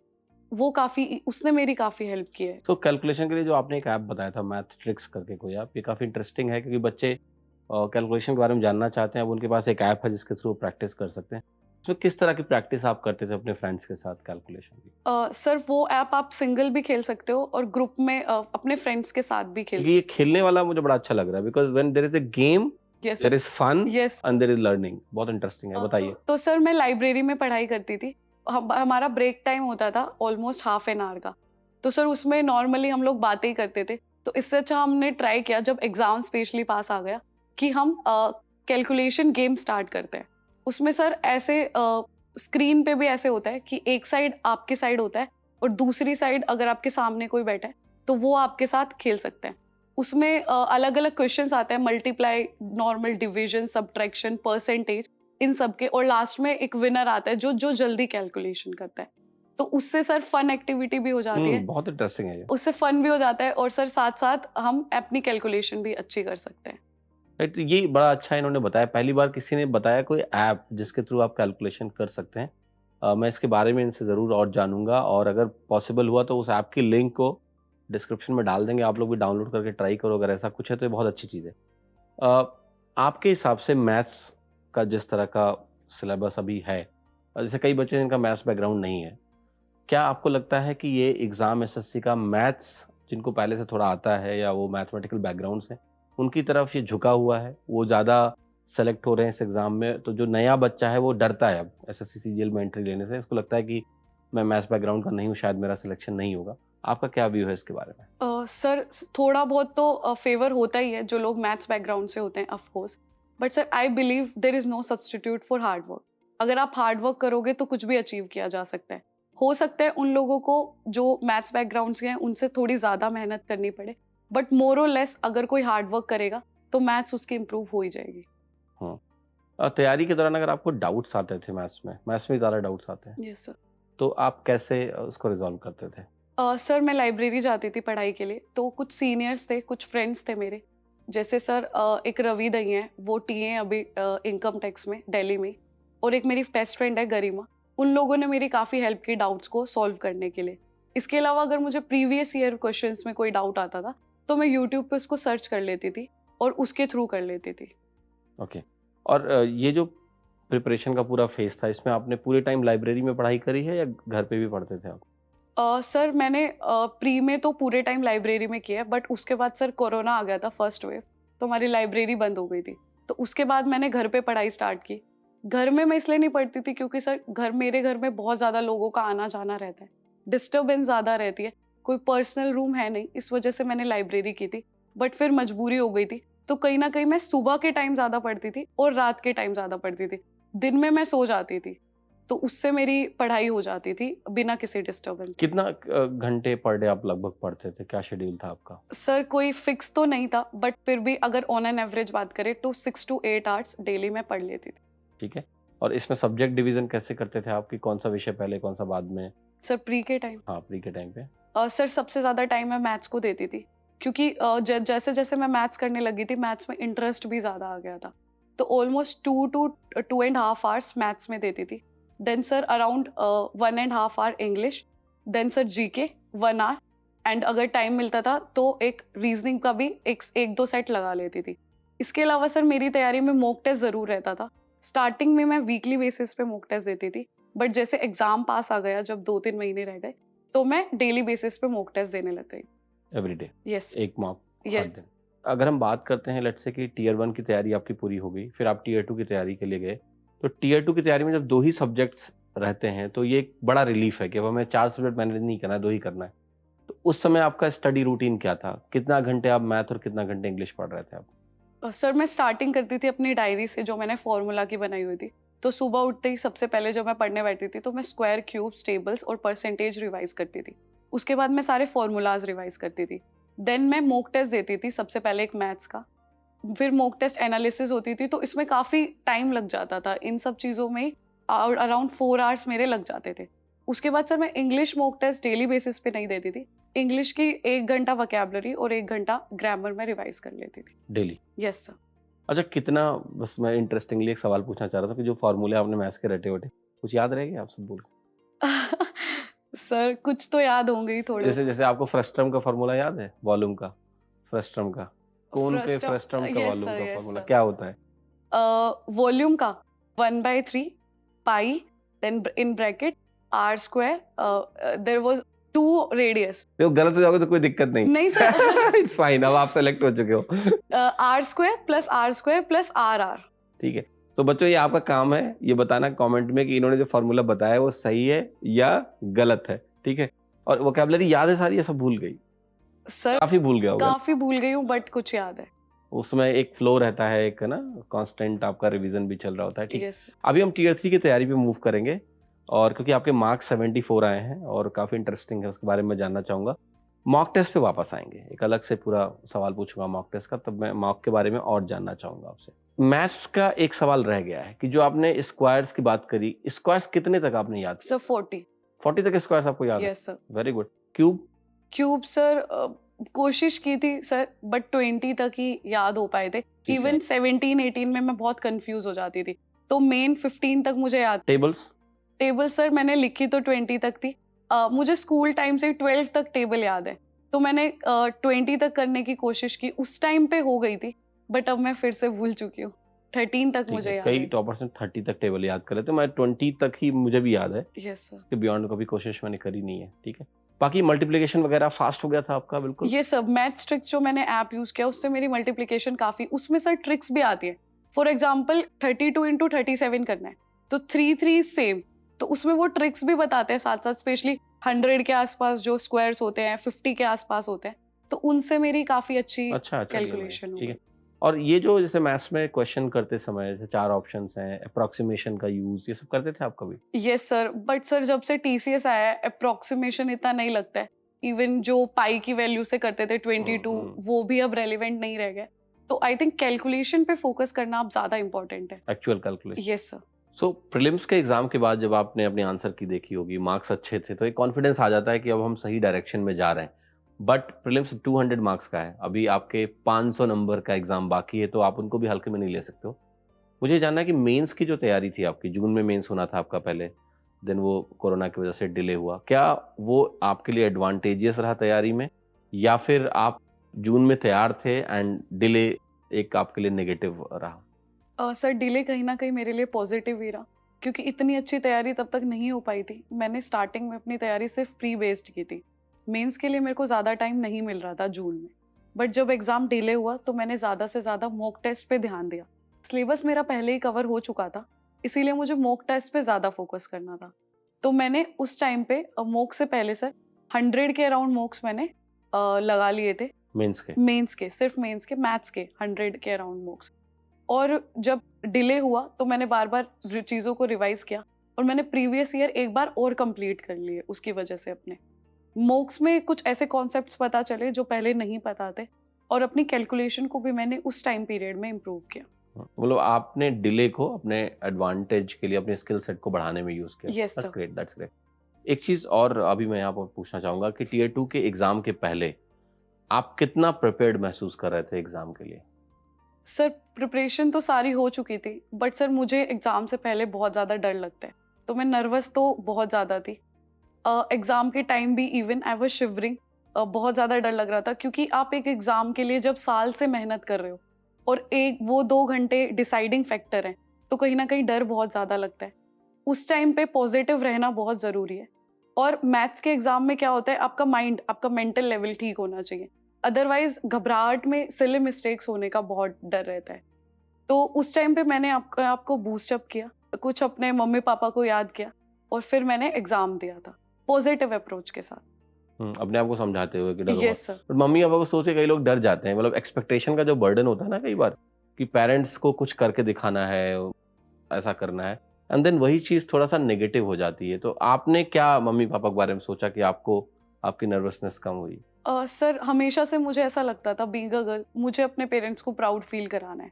वो काफ़ी उसने मेरी काफ़ी हेल्प की है। तो कैलकुलेशन के लिए जो आपने एक ऐप बताया था मैथ ट्रिक्स करके कोई ऐप, ये काफ़ी इंटरेस्टिंग है क्योंकि बच्चे कैलकुलेशन के बारे में जानना चाहते हैं। अब उनके पास एक ऐप है जिसके थ्रू प्रैक्टिस कर सकते हैं। उसमें किस तरह की प्रैक्टिस आप करते थे अपने फ्रेंड्स के साथ कैलकुलेशन की? सर वो ऐप आप सिंगल भी खेल सकते हो और ग्रुप में अपने फ्रेंड्स के साथ भी खेल। क्योंकि ये खेलने वाला मुझे बड़ा अच्छा लग रहा है because when there is a game yes there is fun yes. And there is learning. बहुत इंटरेस्टिंग है, बताइए। तो सर मैं लाइब्रेरी में पढ़ाई करती थी। हमारा ब्रेक टाइम होता था ऑलमोस्ट हाफ एन आवर का। तो सर उसमें नॉर्मली हम लोग बातें ही करते थे। तो इससे अच्छा हमने ट्राई किया जब एग्जाम स्पेशली पास आ गया कि हम कैलकुलेशन गेम स्टार्ट करते हैं। उसमें सर ऐसे स्क्रीन पे भी ऐसे होता है कि एक साइड आपकी साइड होता है और दूसरी साइड अगर आपके सामने कोई बैठा है तो वो आपके साथ खेल सकते हैं। उसमें अलग अलग क्वेश्चंस आते हैं, multiply, normal division, subtraction, percentage, इन सब के, और लास्ट में एक विनर आता है जो जो जल्दी कैलकुलेशन करता है। तो उससे सर फन एक्टिविटी भी हो जाती है, बहुत इंटरेस्टिंग है ये। उससे फन भी हो जाता है और सर साथ साथ हम अपनी कैलकुलेशन भी अच्छी कर सकते हैं। राइट, ये बड़ा अच्छा इन्होंने बताया। पहली बार किसी ने बताया कोई ऐप जिसके थ्रू आप कैलकुलेशन कर सकते हैं। मैं इसके बारे में इनसे ज़रूर और जानूंगा और अगर पॉसिबल हुआ तो उस ऐप की लिंक को डिस्क्रिप्शन में डाल देंगे। आप लोग भी डाउनलोड करके ट्राई करो, अगर ऐसा कुछ है तो ये बहुत अच्छी चीज़ है। आपके हिसाब से मैथ्स का जिस तरह का सिलेबस अभी है, जैसे कई बच्चे जिनका मैथ्स बैकग्राउंड नहीं है, क्या आपको लगता है कि ये एग्ज़ाम एसएससी का मैथ्स जिनको पहले से थोड़ा आता है या वो मैथमेटिकल बैकग्राउंड से उनकी तरफ ये झुका हुआ है, वो ज़्यादा सेलेक्ट हो रहे हैं इस एग्ज़ाम में? तो जो नया बच्चा है वो डरता है अब एसएससी सीजीएल में एंट्री लेने से, उसको लगता है कि मैं मैथ्स बैकग्राउंड का नहीं हूँ, शायद मेरा सिलेक्शन नहीं होगा। आपका क्या व्यू है इसके बारे में? सर थोड़ा बहुत तो फेवर होता ही है जो लोग मैथ्स बैकग्राउंड से होते हैं, of course. But sir I believe there is no substitute for hard work. अगर आप हार्ड वर्क करोगे तो कुछ भी अचीव किया जा सकता है। हो सकता है उन लोगों को जो मैथ्स बैकग्राउंड से हैं उनसे थोड़ी ज़्यादा मेहनत करनी पड़े, बट मोर और लेस अगर कोई हार्ड वर्क करेगा तो मैथ्स उसकी इम्प्रूव हो ही जाएगी। हाँ, तैयारी के दौरान अगर आपको डाउट्स आते थे मैथ्स में ज़्यादा डाउट्स आते हैं, यस सर। तो आप कैसे उसको रिजॉल्व करते थे? सर मैं लाइब्रेरी जाती थी पढ़ाई के लिए, तो कुछ सीनियर्स थे, कुछ फ्रेंड्स थे मेरे। जैसे सर एक रवि दही हैं, वो टीए अभी इनकम टैक्स में दिल्ली में, और एक मेरी बेस्ट फ्रेंड है गरिमा। उन लोगों ने मेरी काफ़ी हेल्प की डाउट्स को सॉल्व करने के लिए। इसके अलावा अगर मुझे प्रीवियस ईयर क्वेश्चंस में कोई डाउट आता था तो मैं यूट्यूब पे उसको सर्च कर लेती थी और उसके थ्रू कर लेती थी। ओके। और ये जो प्रिपरेशन का पूरा फेज था, इसमें आपने पूरे टाइम लाइब्रेरी में पढ़ाई करी है या घर पे भी पढ़ते थे आप? सर मैंने प्री में तो पूरे टाइम लाइब्रेरी में किया है, बट उसके बाद सर कोरोना आ गया था, फर्स्ट वेव, तो हमारी लाइब्रेरी बंद हो गई थी। तो उसके बाद मैंने घर पे पढ़ाई स्टार्ट की। घर में मैं इसलिए नहीं पढ़ती थी क्योंकि सर मेरे घर में बहुत ज़्यादा लोगों का आना जाना रहता है, डिस्टर्बेंस ज़्यादा रहती है, कोई पर्सनल रूम है नहीं, इस वजह से मैंने लाइब्रेरी की थी। बट फिर मजबूरी हो गई थी, तो कहीं ना कहीं मैं सुबह के टाइम ज़्यादा पढ़ती थी और रात के टाइम ज़्यादा पढ़ती थी। दिन में मैं सो जाती थी, तो उससे मेरी पढ़ाई हो जाती थी बिना किसी डिस्टर्बेंस। कितना घंटे पर डे आप लगभग पढ़ते थे? क्या शेड्यूल था आपका? सर कोई फिक्स तो नहीं था, बट फिर भी अगर ऑन एन एवरेज बात करें तो 6 to 8 आवर्स डेली में पढ़ लेती थी। ठीक है। और इसमें सब्जेक्ट डिवीजन कैसे करते थे आपकी? कौन सा विषय पहले, कौन सा बाद में? सर प्री के टाइम हाँ, प्री के टाइम पे। सर सबसे ज़्यादा टाइम मैं मैथ्स को देती थी, क्योंकि जैसे जैसे मैं मैथ्स करने लगी थी मैथ्स में इंटरेस्ट भी ज़्यादा आ गया था। तो ऑलमोस्ट 2 to 2.5 आवर्स मैथ्स में देती थी। Then sir around 1.5 hour English, then sir GK 1 hour, and अगर टाइम मिलता था तो एक रीजनिंग का भी एक दो सेट लगा लेती थी। इसके अलावा सर मेरी तैयारी में मॉक टेस्ट ज़रूर रहता था। स्टार्टिंग में मैं वीकली बेसिस पे मॉक टेस्ट देती थी, बट जैसे एग्जाम पास आ गया, जब 2-3 महीने रह गए, तो मैं डेली बेसिस पे मॉक टेस्ट देने लग गई। एवरीडे यस एक मॉक हर यस। दिन। अगर हम बात करते हैं लेट्स से कि टीयर 1 की तैयारी आपकी पूरी हो गई, फिर आप टीयर 2 की तैयारी के लिए गए, तो टीयर 2 की तैयारी में जब 2 ही सब्जेक्ट्स रहते हैं तो ये एक बड़ा रिलीफ है कि अब हमें 4 सब्जेक्ट मैनेज नहीं करना है, 2 ही करना है। तो उस समय आपका स्टडी रूटीन क्या था? कितना घंटे आप मैथ और कितना घंटे इंग्लिश पढ़ रहे थे आप? सर मैं स्टार्टिंग करती थी अपनी डायरी से, जो मैंने फॉर्मूला की बनाई हुई थी। तो सुबह उठते ही सबसे पहले जब मैं पढ़ने बैठती थी तो मैं स्क्वायर, क्यूब्स, टेबल्स और परसेंटेज रिवाइज करती थी। उसके बाद मैं सारे फॉर्मूलाज रिवाइज करती थी। देन मैं मॉक टेस्ट देती थी, सबसे पहले एक मैथ्स का, फिर मॉक टेस्ट एनालिसिस होती थी, तो इसमें काफ़ी टाइम लग जाता था। इन सब चीज़ों में अराउंड 4 आवर्स मेरे लग जाते थे। उसके बाद सर मैं English mock test daily basis पे नहीं देती थी। इंग्लिश की 1 घंटा वोकैबुलरी और 1 घंटा ग्रामर में रिवाइज कर लेती थी। डेली? Yes sir. अच्छा, कितना, बस मैं इंटरेस्टिंगली एक सवाल पूछना चाह रहा था कि जो फॉर्मूले आपने मैथ्स के रटे वटे, कुछ याद रह गए आप सब बोल के? सर कुछ तो याद होंगे ही थोड़े। जैसे जैसे आपको फ्रस्ट्रम का फॉर्मूला याद है, वॉल्यूम का, फ्रस्ट्रम का, कोन पे फ्रस्ट्रम का यस वॉल्यूम सर, का यस फॉर्मूला सर। क्या होता है? वॉल्यूम का 1/3 pi, then in bracket R square, there was 2 radius. देखो गलत हो जाओगे तो कोई दिक्कत नहीं। नहीं सर। इट्स फाइन, अब आप सेलेक्ट हो चुके हो। R square plus R R. ठीक है, तो बच्चों ये आपका काम है ये बताना कमेंट में कि इन्होंने जो फॉर्मूला बताया है वो सही है या गलत है। ठीक है, और वोकैबुलरी याद है सारी या सब भूल गई? सर काफी भूल गया होगा। काफी भूल गई हूँ बट कुछ याद है। उसमें एक फ्लो रहता है, एक ना कांस्टेंट, आपका रिवीजन भी चल रहा होता है। ठीक है, यस सर। अभी हम टीयर 3 की तैयारी पे मूव करेंगे, और क्योंकि आपके मार्क्स 74 आए हैं और काफ़ी इंटरेस्टिंग है, उसके बारे में जानना चाहूँगा। मॉक टेस्ट पे वापस आएंगे, एक अलग से पूरा सवाल पूछूंगा मॉक टेस्ट का, तब मैं मॉक के बारे में और जानना चाहूँगा आपसे। मैथ्स का एक सवाल रह गया है कि जो आपने स्क्वायर्स की बात करी, स्क्वायर्स कितने तक आपने याद किया? सर 40। 40 तक स्क्वायर्स आपको याद है? Yes sir. Very good. Cube? Cube sir कोशिश की थी सर बट 20 तक ही याद हो पाए थे। है। इवन 17-18 में मैं बहुत कंफ्यूज हो जाती थी, तो मेन 15 तक मुझे याद। टेबल्स? टेबल सर मैंने लिखी तो 20 तक थी। मुझे स्कूल टाइम से 12 तक टेबल याद है, तो मैंने 20 तक करने की कोशिश की, उस टाइम पे हो गई थी बट अब मैं फिर से भूल चुकी हूँ। 13 तक मुझे याद कई है। टॉपर्स ने 30 तक टेबल याद कर लेते, मैं 20 तक ही मुझे भी याद है, यस सर। उसके बियॉन्ड कभी कोशिश मैंने करी नहीं है। ठीक है, बाकी मल्टीप्लिकेशन वगैरह फास्ट हो गया था आपका? बिल्कुल। ये सब मैथ्स ट्रिक्स जो मैंने ऐप यूज किया उससे मेरी मल्टीप्लिकेशन काफी, उसमें सर ट्रिक्स भी आती है। फॉर एग्जाम्पल 32 इंटू 37 करना है तो 3 सेम, तो उसमें वो ट्रिक्स भी बताते हैं साथ साथ, स्पेशली 100 के आसपास जो स्क्वायर्स होते हैं, 50 के आसपास होते हैं, तो उनसे मेरी काफी अच्छी अच्छा, कैलकुलेशन ठीक है। और ये जो जैसे मैथ्स में क्वेश्चन करते समय जैसे 4 ऑप्शंस हैं, अप्रोक्सीमेशन का यूज, ये सब करते थे आप कभी? यस सर, बट सर जब से टीसीएस आया है अप्रोक्सीमेशन इतना नहीं लगता है। इवन जो पाई की वैल्यू से करते थे 22, वो भी अब रेलिवेंट नहीं रह गया। तो आई थिंक कैलकुलेशन पे फोकस करना अब ज्यादा इंपॉर्टेंट है। Actual calculation. Yes sir. So prelims के एग्जाम के बाद जब आपने अपनी आंसर की देखी होगी, मार्क्स अच्छे थे, तो एक कॉन्फिडेंस आ जाता है कि अब हम सही डायरेक्शन में जा रहे हैं। बट प्रीलिम्स 200 मार्क्स का है, अभी आपके 500 नंबर का एग्जाम बाकी है, तो आप उनको भी हल्के में नहीं ले सकते हो। मुझे जानना है कि मेंस की जो तैयारी थी आपकी, जून में मेंस होना था आपका पहले, देन वो कोरोना की वजह से डिले हुआ, क्या वो आपके लिए एडवांटेजियस रहा तैयारी में, या फिर आप जून में तैयार थे एंड डिले एक आपके लिए नेगेटिव रहा? सर डिले कहीं ना कहीं मेरे लिए पॉजिटिव ही रहा, क्योंकि इतनी अच्छी तैयारी तब तक नहीं हो पाई थी। मैंने स्टार्टिंग में अपनी तैयारी सिर्फ प्री बेस्ड की थी, मेंस के लिए मेरे को ज़्यादा टाइम नहीं मिल रहा था जून में। बट जब एग्ज़ाम डिले हुआ तो मैंने ज़्यादा से ज़्यादा मॉक टेस्ट पे ध्यान दिया। सिलेबस मेरा पहले ही कवर हो चुका था, इसीलिए मुझे मॉक टेस्ट पे ज़्यादा फोकस करना था। तो मैंने उस टाइम पे मॉक से पहले सर 100 के अराउंड मॉक्स मैंने लगा लिए थे। मेंस के सिर्फ मेंस के मैथ्स के 100 के अराउंड मॉक्स। और जब डिले हुआ तो मैंने बार बार चीज़ों को रिवाइज किया, और मैंने प्रीवियस ईयर एक बार और कंप्लीट कर लिए उसकी वजह से। अपने मॉक्स में कुछ ऐसे कॉन्सेप्ट्स पता चले जो पहले नहीं पता थे, और अपनी कैलकुलेशन को भी मैंने उस टाइम पीरियड में इम्प्रूव किया। मतलब आपने डिले को अपने एडवांटेज के लिए, अपने स्किल सेट को बढ़ाने में यूज किया। Yes, sir. That's great. एक चीज और अभी मैं यहाँ पर पूछना चाहूंगा कि टीयर 2 के एग्जाम के पहले आप कितना प्रिपेयर्ड महसूस कर रहे थे एग्जाम के लिए? सर प्रिपरेशन तो सारी हो चुकी थी, बट सर मुझे एग्ज़ाम से पहले बहुत ज़्यादा डर लगता है, तो मैं नर्वस तो बहुत ज़्यादा थी। एग्ज़ाम के टाइम भी इवन आई वाज शिवरिंग, बहुत ज़्यादा डर लग रहा था, क्योंकि आप एक एग्ज़ाम के लिए जब साल से मेहनत कर रहे हो और एक वो 2 घंटे डिसाइडिंग फैक्टर हैं, तो कहीं ना कहीं डर बहुत ज़्यादा लगता है। उस टाइम पे पॉजिटिव रहना बहुत ज़रूरी है। और मैथ्स के एग्ज़ाम में क्या होता है, आपका माइंड, आपका मेंटल लेवल ठीक होना चाहिए, अदरवाइज घबराहट में सिली मिस्टेक्स होने का बहुत डर रहता है। तो उस टाइम पे मैंने आपको बूस्टअप किया, कुछ अपने मम्मी पापा को याद किया, और फिर मैंने एग्ज़ाम दिया था पॉजिटिव अप्रोच के साथ। अपने आप को समझाते हुए कि डरो यस सर। मत। मम्मी पापा को सोच के कई लोग डर जाते हैं, मतलब एक्सपेक्टेशन का जो बर्डन होता है ना कई बार, कि पेरेंट्स को कुछ करके दिखाना है, ऐसा करना है, एंड देन वही चीज़ थोड़ा सा नेगेटिव हो जाती है। तो आपने क्या मम्मी पापा के बारे में सोचा कि आपको आपकी नर्वसनेस कम हुई? सर हमेशा से मुझे ऐसा लगता था, बीइंग अ गर्ल, मुझे अपने पेरेंट्स को प्राउड फील कराना है।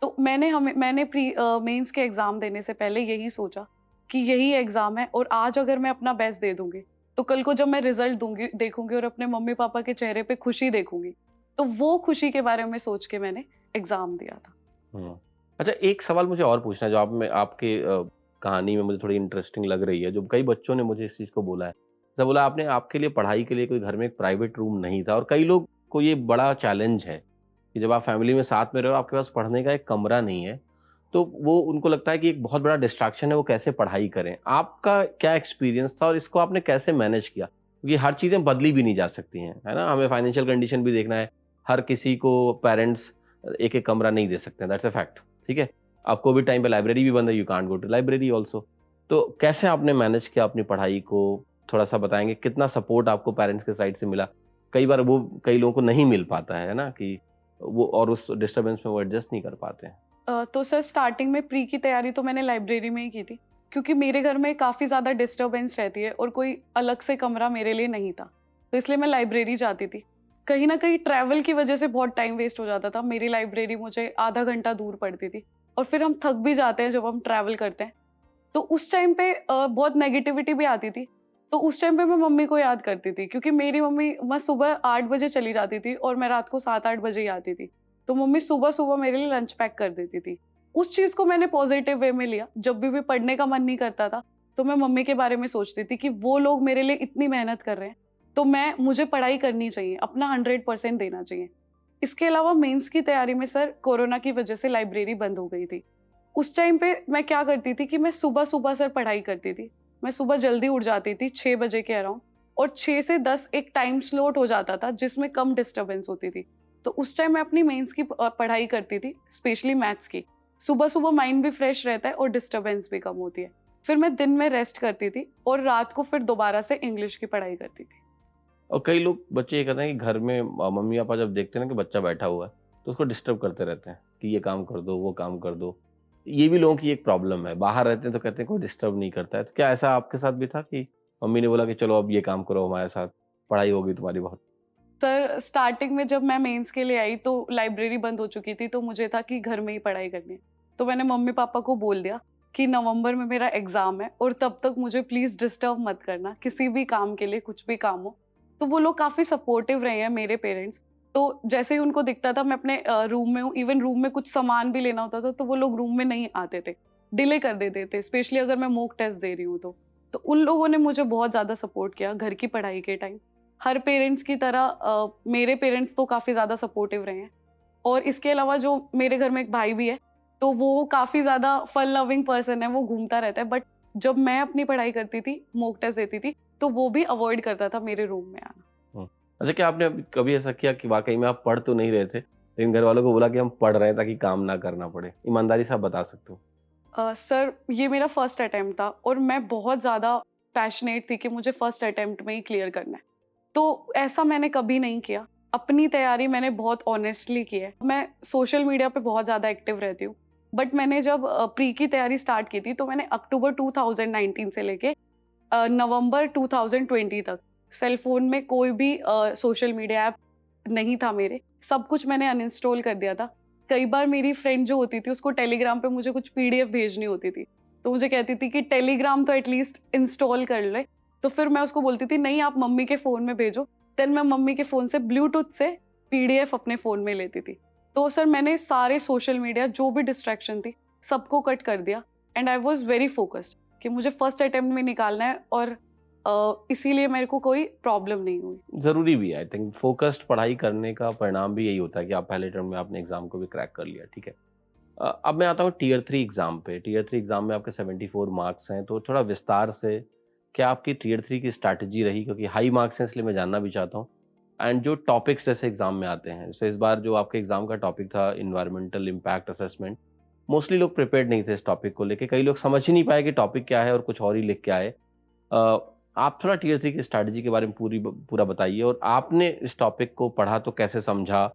तो मैंने प्री मेंस के एग्ज़ाम देने से पहले यही सोचा कि यही एग्ज़ाम है, और आज अगर मैं अपना बेस्ट दे दूंगी तो कल को जब मैं रिजल्ट देखूंगी और अपने मम्मी पापा के चेहरे पे खुशी देखूंगी, तो वो खुशी के बारे में सोच के मैंने एग्ज़ाम दिया था। अच्छा, एक सवाल मुझे और पूछना है जो आपके कहानी में मुझे थोड़ी इंटरेस्टिंग लग रही है, जो कई बच्चों ने मुझे इस चीज़ को बोला है। जब बोला आपने आपके लिए पढ़ाई के लिए कोई घर में एक प्राइवेट रूम नहीं था, और कई लोग को ये बड़ा चैलेंज है कि जब आप फैमिली में साथ में रहो आपके पास पढ़ने का एक कमरा नहीं है, तो वो उनको लगता है कि एक बहुत बड़ा डिस्ट्रैक्शन है, वो कैसे पढ़ाई करें। आपका क्या एक्सपीरियंस था और इसको आपने कैसे मैनेज किया? क्योंकि हर चीज़ें बदली भी नहीं जा सकती हैं, है ना? हमें फाइनेंशियल कंडीशन भी देखना है, हर किसी को पेरेंट्स एक-एक कमरा नहीं दे सकते हैं, दैट्स अ फैक्ट, ठीक है? अब कोविड टाइम पे लाइब्रेरी भी बंद है, you can't go to library also. तो कैसे आपने मैनेज किया अपनी पढ़ाई को? थोड़ा-सा बताएँगे? कितना सपोर्ट आपको पेरेंट्स के साइड से मिला? कई बार वो कई लोगों को नहीं मिल पाता है ना, कि वो और उस डिस्टर्बेंस में वो एडजस्ट नहीं कर पाते हैं। तो सर स्टार्टिंग में प्री की तैयारी तो मैंने लाइब्रेरी में ही की थी, क्योंकि मेरे घर में काफ़ी ज़्यादा डिस्टर्बेंस रहती है और कोई अलग से कमरा मेरे लिए नहीं था, तो इसलिए मैं लाइब्रेरी जाती थी। कहीं ना कहीं ट्रैवल की वजह से बहुत टाइम वेस्ट हो जाता था। मेरी लाइब्रेरी मुझे आधा घंटा दूर पड़ती थी, और फिर हम थक भी जाते हैं जब हम ट्रैवल करते हैं, तो उस टाइम पे बहुत नेगेटिविटी भी आती थी। तो उस टाइम पे मैं मम्मी को याद करती थी, क्योंकि मेरी मम्मी मैं सुबह 8 बजे चली जाती थी और मैं रात को 7-8 बजे ही आती थी। तो मम्मी सुबह-सुबह मेरे लिए लंच पैक कर देती थी। उस चीज़ को मैंने पॉजिटिव वे में लिया। जब भी पढ़ने का मन नहीं करता था, तो मैं मम्मी के बारे में सोचती थी कि वो लोग मेरे लिए इतनी मेहनत कर रहे हैं, तो मुझे पढ़ाई करनी चाहिए, अपना 100% देना चाहिए। इसके अलावा मेंस की तैयारी में सर कोरोना की वजह से लाइब्रेरी बंद हो गई थी। उस टाइम पे मैं क्या करती थी कि मैं सुबह-सुबह सर पढ़ाई करती थी। मैं सुबह जल्दी उठ जाती थी 6 बजे के अराउंड, और 6 से 10 एक टाइम स्लॉट हो जाता था जिसमें कम डिस्टर्बेंस होती थी। तो उस टाइम मैं अपनी मेंस की पढ़ाई करती थी, स्पेशली मैथ्स की। सुबह-सुबह माइंड भी फ्रेश रहता है और डिस्टर्बेंस भी कम होती है। फिर मैं दिन में रेस्ट करती थी और रात को फिर दोबारा से इंग्लिश की पढ़ाई करती थी। और कई लोग बच्चे ये कहते हैं कि घर में मम्मी-पापा जब देखते हैं ना कि बच्चा बैठा हुआ है, तो उसको डिस्टर्ब करते रहते हैं कि ये काम कर दो, वो काम कर दो। ये भी लोगों की एक प्रॉब्लम है। बाहर रहते हैं तो कहते हैं कोई डिस्टर्ब नहीं करता है। तो क्या ऐसा आपके साथ भी था कि मम्मी ने बोला कि चलो अब ये काम करो हमारे साथ, पढ़ाई होगी तुम्हारी बहुत? सर स्टार्टिंग में जब मैं मेंस के लिए आई तो लाइब्रेरी बंद हो चुकी थी, तो मुझे था कि घर में ही पढ़ाई करनी है। तो मैंने मम्मी पापा को बोल दिया कि नवंबर में मेरा एग्जाम है और तब तक मुझे प्लीज डिस्टर्ब मत करना किसी भी काम के लिए, कुछ भी काम हो। तो वो लोग काफी सपोर्टिव रहे हैं मेरे पेरेंट्स। तो जैसे ही उनको दिखता था मैं अपने रूम में हूँ, इवन रूम में कुछ सामान भी लेना होता था तो वो लोग रूम में नहीं आते थे, डिले कर देते थे, स्पेशली अगर मैं मॉक टेस्ट दे रही हूँ तो उन लोगों ने मुझे बहुत ज्यादा सपोर्ट किया घर की पढ़ाई के टाइम। हर पेरेंट्स की तरह मेरे पेरेंट्स तो काफ़ी ज़्यादा सपोर्टिव रहे हैं। और इसके अलावा जो मेरे घर में एक भाई भी है, तो वो काफ़ी ज़्यादा फन लविंग पर्सन है, वो घूमता रहता है। बट जब मैं अपनी पढ़ाई करती थी, मॉक टेस्ट देती थी, तो वो भी अवॉइड करता था मेरे रूम में आना। अच्छा, क्या आपने कभी ऐसा किया कि वाक़ई में आप पढ़ तो नहीं रहे थे, लेकिन घर वालों को बोला कि हम पढ़ रहे हैं ताकि काम ना करना पड़े? ईमानदारी से आप बता सकते हो। सर ये मेरा फर्स्ट अटेम्प्ट था और मैं बहुत ज़्यादा पैशनेट थी कि मुझे फर्स्ट अटेम्प्ट में ही क्लियर करना है। तो ऐसा मैंने कभी नहीं किया। अपनी तैयारी मैंने बहुत ऑनेस्टली की है। मैं सोशल मीडिया पे बहुत ज़्यादा एक्टिव रहती हूँ। बट मैंने जब प्री की तैयारी स्टार्ट की थी तो मैंने अक्टूबर 2019 से लेके नवंबर 2020 तक सेल फ़ोन में कोई भी सोशल मीडिया ऐप नहीं था मेरे। सब कुछ मैंने अनइंस्टॉल कर दिया था। कई बार मेरी फ्रेंड जो होती थी उसको टेलीग्राम पे मुझे कुछ पीडीएफ भेजनी होती थी, तो मुझे कहती थी कि टेलीग्राम तो एटलीस्ट इंस्टॉल कर ले। तो फिर मैं उसको बोलती थी नहीं आप मम्मी के फ़ोन में भेजो। देन मैं मम्मी के फ़ोन से ब्लूटूथ से पीडीएफ अपने फ़ोन में लेती थी। तो सर मैंने सारे सोशल मीडिया जो भी डिस्ट्रैक्शन थी सबको कट कर दिया and I was very focused कि मुझे फर्स्ट अटेम्प्ट में निकालना है और इसीलिए मेरे को कोई प्रॉब्लम नहीं हुई। ज़रूरी भी है, आई थिंक फोकस्ड पढ़ाई करने का परिणाम भी यही होता है कि आप पहले टर्म में आपने एग्ज़ाम को भी क्रैक कर लिया, ठीक है। अब मैं आता हूँ टियर 3 एग्ज़ाम पे। टियर 3 एग्ज़ाम में आपके 74 मार्क्स हैं, तो थोड़ा विस्तार से क्या आपकी टियर 3 की स्ट्रैटेजी रही? क्योंकि हाई मार्क्स हैं इसलिए मैं जानना भी चाहता हूँ। एंड जो टॉपिक्स जैसे एग्ज़ाम में आते हैं, जैसे इस बार जो आपके एग्ज़ाम का टॉपिक था एनवायरमेंटल इम्पैक्ट असेसमेंट, मोस्टली लोग प्रिपेयर्ड नहीं थे इस टॉपिक को लेके। कई लोग समझ ही नहीं पाए कि टॉपिक क्या है और कुछ और ही लिख के आए। आप थोड़ा टियर 3 की स्ट्रैटेजी के बारे में पूरा बताइए, और आपने इस टॉपिक को पढ़ा तो कैसे समझा?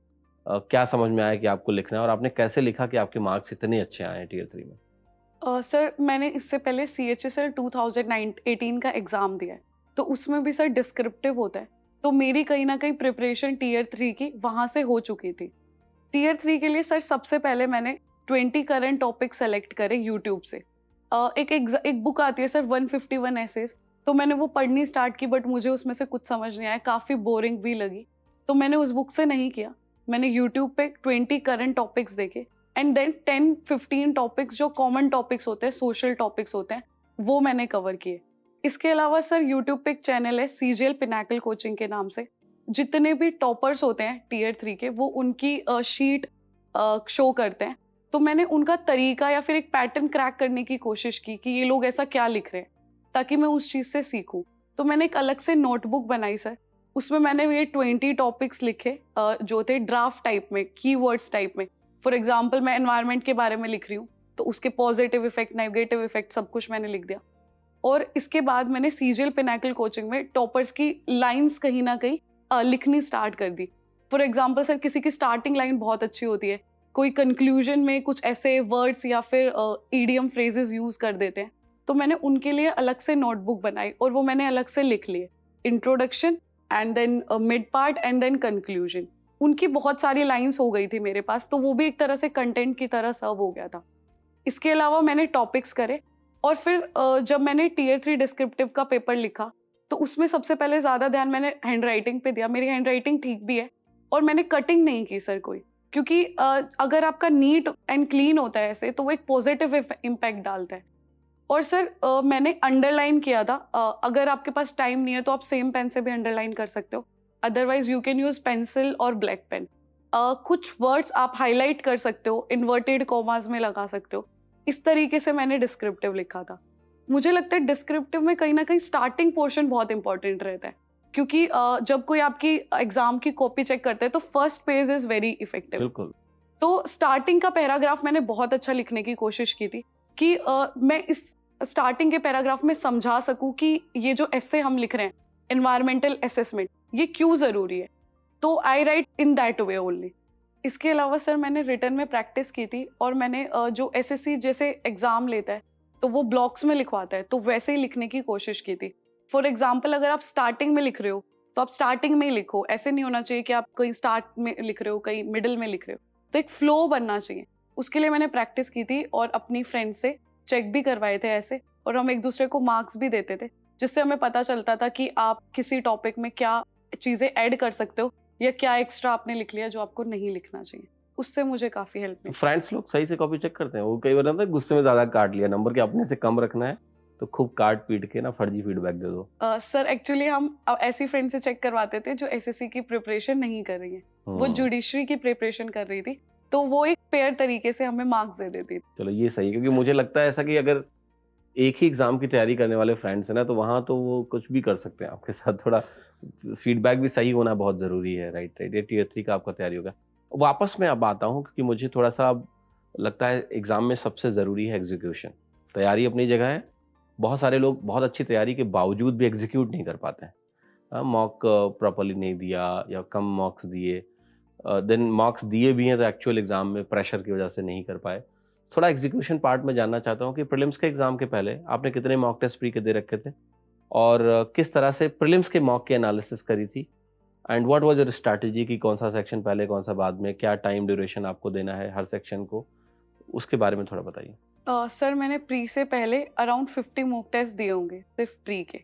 क्या समझ में आया कि आपको लिखना है, और आपने कैसे लिखा कि आपके मार्क्स इतने अच्छे आए हैं टियर 3 में? सर मैंने इससे पहले CHSL 2018 का एग्ज़ाम दिया है, तो उसमें भी सर डिस्क्रिप्टिव होता है। तो मेरी कहीं ना कहीं प्रिपरेशन टियर 3 की वहाँ से हो चुकी थी। टियर 3 के लिए सर सबसे पहले मैंने 20 करंट टॉपिक सेलेक्ट करे यूट्यूब से। एक बुक आती है सर 151 एसेज, तो मैंने वो पढ़नी स्टार्ट की बट मुझे उसमें से कुछ समझ नहीं आया, काफ़ी बोरिंग भी लगी। तो मैंने उस बुक से नहीं किया, मैंने यूट्यूब पे 20 करंट टॉपिक्स देखे एंड देन 10-15 टॉपिक्स जो कॉमन टॉपिक्स होते हैं, सोशल टॉपिक्स होते हैं, वो मैंने कवर किए। इसके अलावा सर यूट्यूब पे एक चैनल है सीजीएल पिनाकल कोचिंग के नाम से। जितने भी टॉपर्स होते हैं टीयर 3 के, वो उनकी शीट शो करते हैं। तो मैंने उनका तरीका या फिर एक पैटर्न क्रैक करने की कोशिश की कि ये लोग ऐसा क्या लिख रहे हैं, ताकि मैं उस चीज़ से सीखूं। तो मैंने एक अलग से नोटबुक बनाई सर। उसमें मैंने ये 20 टॉपिक्स लिखे जो थे ड्राफ्ट टाइप में, कीवर्ड्स टाइप में। फॉर एग्जाम्पल मैं एनवायरनमेंट के बारे में लिख रही हूँ, तो उसके पॉजिटिव इफेक्ट, नेगेटिव इफेक्ट, सब कुछ मैंने लिख दिया। और इसके बाद मैंने सीजीएल पिनाकल कोचिंग में टॉपर्स की लाइंस कहीं ना कहीं लिखनी स्टार्ट कर दी। फॉर एग्जाम्पल सर, किसी की स्टार्टिंग लाइन बहुत अच्छी होती है, कोई कंक्लूजन में कुछ ऐसे वर्ड्स या फिर ईडियम फ्रेजेस यूज कर देते हैं, तो मैंने उनके लिए अलग से नोटबुक बनाई और वो मैंने अलग से लिख लिए। Introduction and then mid part and then conclusion. उनकी बहुत सारी लाइंस हो गई थी मेरे पास, तो वो भी एक तरह से कंटेंट की तरह सर्व हो गया था। इसके अलावा मैंने टॉपिक्स करे, और फिर जब मैंने टीयर 3 डिस्क्रिप्टिव का पेपर लिखा, तो उसमें सबसे पहले ज़्यादा ध्यान मैंने हैंड राइटिंग पे दिया। मेरी हैंड राइटिंग ठीक भी है, और मैंने कटिंग नहीं की सर कोई, क्योंकि अगर आपका नीट एंड क्लीन होता है ऐसे, तो वो एक पॉजिटिव इम्पैक्ट डालता है। और सर मैंने अंडरलाइन किया था। अगर आपके पास टाइम नहीं है तो आप सेम पेन से भी अंडरलाइन कर सकते हो, otherwise you can use pencil और ब्लैक पेन। कुछ वर्ड्स आप हाईलाइट कर सकते हो, इन्वर्टेड कॉमास में लगा सकते हो। इस तरीके से मैंने डिस्क्रिप्टिव लिखा था। मुझे लगता है डिस्क्रिप्टिव में कहीं ना कहीं स्टार्टिंग पोर्शन बहुत इंपॉर्टेंट रहता है, क्योंकि जब कोई आपकी एग्जाम की कॉपी चेक करता है तो first page is very effective. बिल्कुल। तो स्टार्टिंग का पैराग्राफ मैंने बहुत अच्छा लिखने की कोशिश की थी कि मैं इस स्टार्टिंग के पैराग्राफ में समझा सकूं कि ये जो एस्से हम लिख रहे हैं, एनवायरमेंटल असेसमेंट, ये क्यों ज़रूरी है। तो I write in that way only. इसके अलावा सर मैंने रिटर्न में प्रैक्टिस की थी, और मैंने जो एसएससी जैसे एग्ज़ाम लेता है तो वो ब्लॉक्स में लिखवाता है, तो वैसे ही लिखने की कोशिश की थी। फॉर एग्जाम्पल, अगर आप स्टार्टिंग में लिख रहे हो तो आप स्टार्टिंग में ही लिखो। ऐसे नहीं होना चाहिए कि आप कहीं स्टार्ट में लिख रहे हो, कहीं मिडिल में लिख रहे हो। तो एक फ्लो बनना चाहिए। उसके लिए मैंने प्रैक्टिस की थी और अपनी फ्रेंड से चेक भी करवाए थे ऐसे, और हम एक दूसरे को मार्क्स भी देते थे, जिससे हमें पता चलता था कि आप किसी टॉपिक में क्या चीज़ें ऐड कर सकते हो या क्या एक्स्ट्रा आपने लिख लिया जो आपको नहीं लिखना चाहिए। उससे मुझे काफ़ी हेल्प मिली। फ्रेंड्स लोग सही से कॉपी चेक करते हैं? वो कई बार होता है गुस्से में ज़्यादा काट लिया नंबर, के अपने से कम रखना है तो खूब काट पीट के ना फर्जी फीडबैक दे दो। सर एक्चुअली हम ऐसी फ्रेंड से चेक करवाते थे जो एसएससी की प्रिपरेशन नहीं कर रही है, वो जुडिशरी की प्रिपरेशन कर रही थी, तो वो एक फेयर तरीके से हमें मार्क्स दे देती थी। चलो ये सही है, क्योंकि मुझे लगता है ऐसा कि अगर एक ही एग्जाम की तैयारी करने वाले फ्रेंड्स हैं ना, तो वहाँ तो वो कुछ भी कर सकते हैं आपके साथ। थोड़ा फीडबैक भी सही होना बहुत ज़रूरी है। Right right. ये टीयर 3 का आपका तैयारी होगा। वापस मैं अब आता हूँ, क्योंकि मुझे थोड़ा सा अब लगता है एग्ज़ाम में सबसे ज़रूरी है एग्जीक्यूशन। तैयारी अपनी जगह है, बहुत सारे लोग बहुत अच्छी तैयारी के बावजूद भी एग्जीक्यूट नहीं कर पाते हैं। मॉक प्रॉपरली नहीं दिया या कम मार्क्स दिए, देन मार्क्स दिए भी हैं तो एक्चुअल एग्ज़ाम में प्रेशर की वजह से नहीं कर पाए। थोड़ा एग्जीक्यूशन पार्ट में जानना चाहता हूँ कि प्रीलिम्स के एग्ज़ाम के पहले आपने कितने मॉक टेस्ट प्री के दे रखे थे, और किस तरह से प्रीलिम्स के मॉक की एनालिसिस करी थी, and what was your strategy कि कौन सा सेक्शन पहले कौन सा बाद में, क्या टाइम ड्यूरेशन आपको देना है हर सेक्शन को, उसके बारे में थोड़ा बताइए। सर मैंने प्री से पहले अराउंड 50 मॉक टेस्ट दिए होंगे सिर्फ प्री के।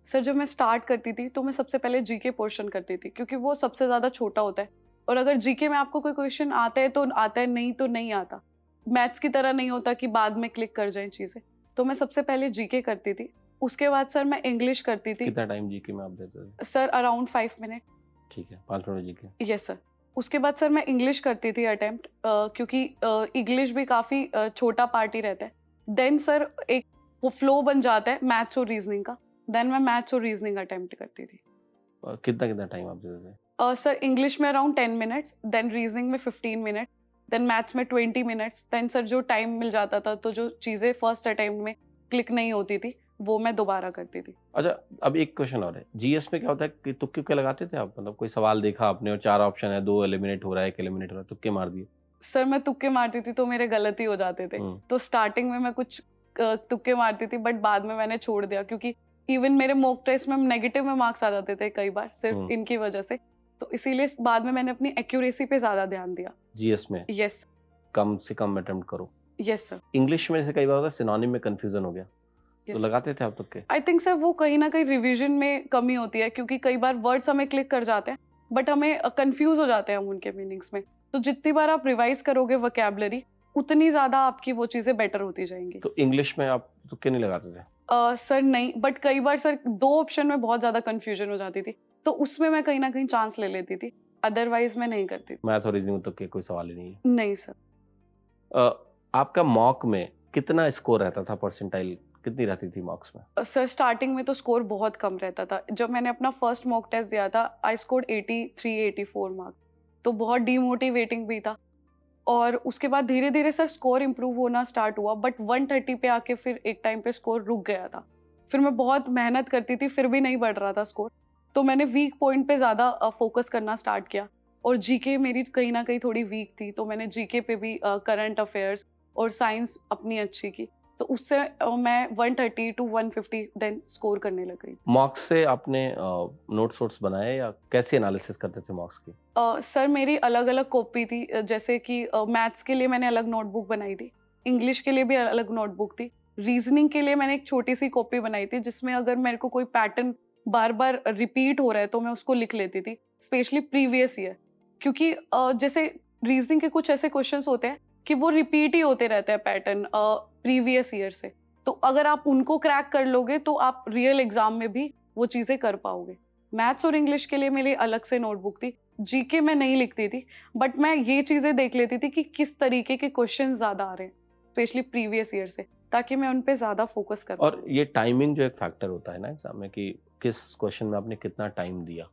सर जब मैं स्टार्ट करती थी तो मैं सबसे पहले जीके पोर्शन करती थी, क्योंकि वो सबसे ज़्यादा छोटा होता है, और अगर जीके में आपको कोई क्वेश्चन आता है तो आता है, नहीं तो नहीं आता। मैथ्स की तरह नहीं होता कि बाद में क्लिक कर जाएं चीज़ें। तो मैं सबसे पहले जीके करती थी। उसके बाद सर मैं इंग्लिश करती थी। कितना टाइम जीके में आप देते थे? Sir around 5 minute. ठीक है, 5 मिनट जीके। Yes sir. उसके बाद सर मैं इंग्लिश करती थी अटेम्प्ट, क्योंकि इंग्लिश भी काफ़ी छोटा पार्ट ही रहता है। देन सर एक वो फ्लो बन जाता है मैथ्स और रीजनिंग का, देन मैं मैथ्स और रीजनिंग अटेम्प्ट करती थी। कितना कितना टाइम आप देते थे? सर इंग्लिश में अराउंड 10 मिनट्स, देन रीजनिंग में 15 मिनट, देन मैथ्स में 20 मिनट्स। देन सर जो टाइम मिल जाता था तो जो चीज़ें फर्स्ट अटेम्प्ट में क्लिक नहीं होती थी वो मैं दोबारा करती थी। अच्छा, अब एक क्वेश्चन और है, जीएस में क्या होता है कि तुक्के के लगाते थे आप? मतलब कोई सवाल देखा आपने और 4 ऑप्शन है, 2 एलिमिनेट हो रहा है, 1 एलिमिनेट हो रहा है, तुक्के मार दिए? सर मैं तुक्के मारती थी तो मेरे गलत ही हो जाते थे। तो स्टार्टिंग में मैं कुछ तुक्के मारती थी, बट बाद में मैंने छोड़ दिया, क्योंकि इवन मेरे मॉक टेस्ट में नेगेटिव में मार्क्स आ जाते थे कई बार सिर्फ इनकी वजह से। तो इसीलिए बाद में मैंने अपनी एक्यूरेसी पे ज्यादा ध्यान दिया जीएस में। यस, कम से कम अटेम्प्ट करो। Yes sir. इंग्लिश में से कई बार होता है सिनोनिम में कंफ्यूजन हो गया, तो लगाते थे आप तुक्के? आई थिंक सर वो कहीं ना कहीं रिवीजन में कमी होती है, क्योंकि कई बार वर्ड्स हमें क्लिक कर जाते हैं बट हमें कंफ्यूज हो जाते हैं हम उनके मीनिंग्स में। तो जितनी बार आप रिवाइज करोगे वोकैबुलरी, उतनी ज़्यादा आपकी वो चीज़ें बेटर होती जाएंगी। तो इंग्लिश में आप तुक्के नहीं लगाते थे? सर नहीं, बट कई बार सर 2 ऑप्शन में बहुत ज़्यादा कन्फ्यूजन हो जाती थी, तो उसमें मैं कहीं न कहीं चांस ले लेती थी, अदरवाइज़ मैं नहीं करती थी। मैथ और रीजनिंग में तुक्के कोई सवाल ही नहीं है। नहीं सर। आपका मॉक में कितना स्कोर रहता था, परसेंटाइल कितनी रहती थी मॉक्स में? सर स्टार्टिंग में तो स्कोर बहुत कम रहता था। जब मैंने अपना फर्स्ट मॉक टेस्ट दिया था, आई स्कोर्ड 83-84 मार्क्स, तो बहुत डीमोटिवेटिंग भी था। और उसके बाद धीरे-धीरे सर स्कोर इम्प्रूव होना स्टार्ट हुआ, बट 130 पे आके फिर एक टाइम पे स्कोर रुक गया था। फिर मैं बहुत मेहनत करती थी, फिर भी नहीं बढ़ रहा था स्कोर, तो मैंने वीक पॉइंट पे ज़्यादा फोकस करना स्टार्ट किया। और जीके मेरी कहीं न कहीं थोड़ी वीक थी, तो मैंने जीके पे भी करंट अफेयर्स और साइंस अपनी अच्छी की, तो उससे मैं 130 टू 150 देन स्कोर करने लग गई। मॉक्स से आपने नोट्स वोट्स बनाए या कैसे एनालिसिस करते थे मॉक्स की? सर मेरी अलग-अलग कॉपी थी, जैसे कि मैथ्स के लिए मैंने अलग नोटबुक बनाई थी, इंग्लिश के लिए भी अलग नोटबुक थी, रीजनिंग के लिए मैंने एक छोटी-सी कॉपी बनाई थी, जिसमें अगर मेरे को कोई पैटर्न बार-बार रिपीट हो रहा है तो मैं उसको लिख लेती थी, स्पेशली प्रीवियस ईयर। क्योंकि जैसे रीजनिंग के कुछ ऐसे क्वेश्चंस होते हैं कि वो रिपीट ही होते रहते हैं पैटर्न प्रीवियस ईयर से, तो अगर आप उनको क्रैक कर लोगे तो आप रियल एग्जाम में भी वो चीज़ें कर पाओगे। मैथ्स और इंग्लिश के लिए मेरी अलग से नोटबुक थी, जीके में नहीं लिखती थी, बट मैं ये चीज़ें देख लेती थी कि किस तरीके के क्वेश्चन ज़्यादा आ रहे हैं, स्पेशली प्रीवियस ईयर से, ताकि मैं उन पे ज़्यादा फोकस कर और पाऊँ। ये टाइमिंग जो एक फैक्टर होता है ना एग्जाम में, कि किस क्वेश्चन में आपने कितना टाइम दिया,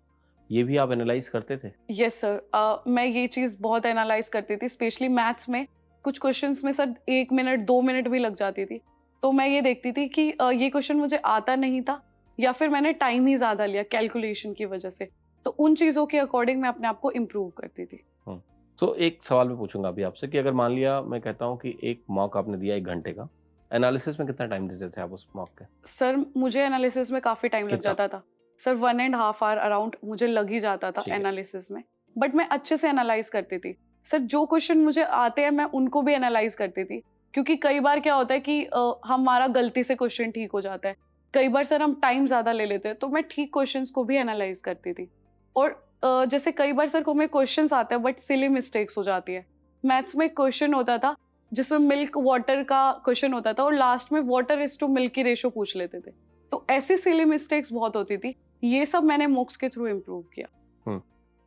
ये भी आप एनालाइज करते थे? यस सर, मैं ये चीज़ बहुत एनालाइज करती थी, स्पेशली मैथ्स में कुछ क्वेश्चंस में सर 1 मिनट 2 मिनट भी लग जाती थी, तो मैं ये देखती थी कि ये क्वेश्चन मुझे आता नहीं था या फिर मैंने टाइम ही ज़्यादा लिया कैलकुलेशन की वजह से, तो उन चीज़ों के अकॉर्डिंग मैं अपने आप को इम्प्रूव करती थी। तो एक सवाल मैं पूछूंगा अभी आपसे कि अगर मान लिया मैं कहता हूँ कि एक मॉक आपने दिया 1 घंटे का, एनालिसिस में कितना टाइम देते थे आप उस मॉक के? सर मुझे एनालिसिस में काफ़ी टाइम लग कितना? जाता था, सर 1.5 आवर अराउंड मुझे लग ही जाता था ठीक है। एनालिसिस में, बट मैं अच्छे से एनालाइज करती थी। सर जो क्वेश्चन मुझे आते हैं मैं उनको भी एनालाइज करती थी, क्योंकि कई बार क्या होता है कि हमारा गलती से क्वेश्चन ठीक हो जाता है, कई बार सर हम टाइम ज़्यादा ले लेते हैं, तो मैं ठीक क्वेश्चंस को भी एनालाइज करती थी। और जैसे कई बार सर को हमें क्वेश्चंस आते हैं बट सिली मिस्टेक्स हो जाती है। मैथ्स में एक क्वेश्चन होता था जिसमें मिल्क वाटर का क्वेश्चन होता था और लास्ट में वाटर इज टू मिल्क की रेशो पूछ लेते थे, तो ऐसी सिली मिस्टेक्स बहुत होती थी, ये सब मैंने मॉक्स के थ्रू इम्प्रूव किया।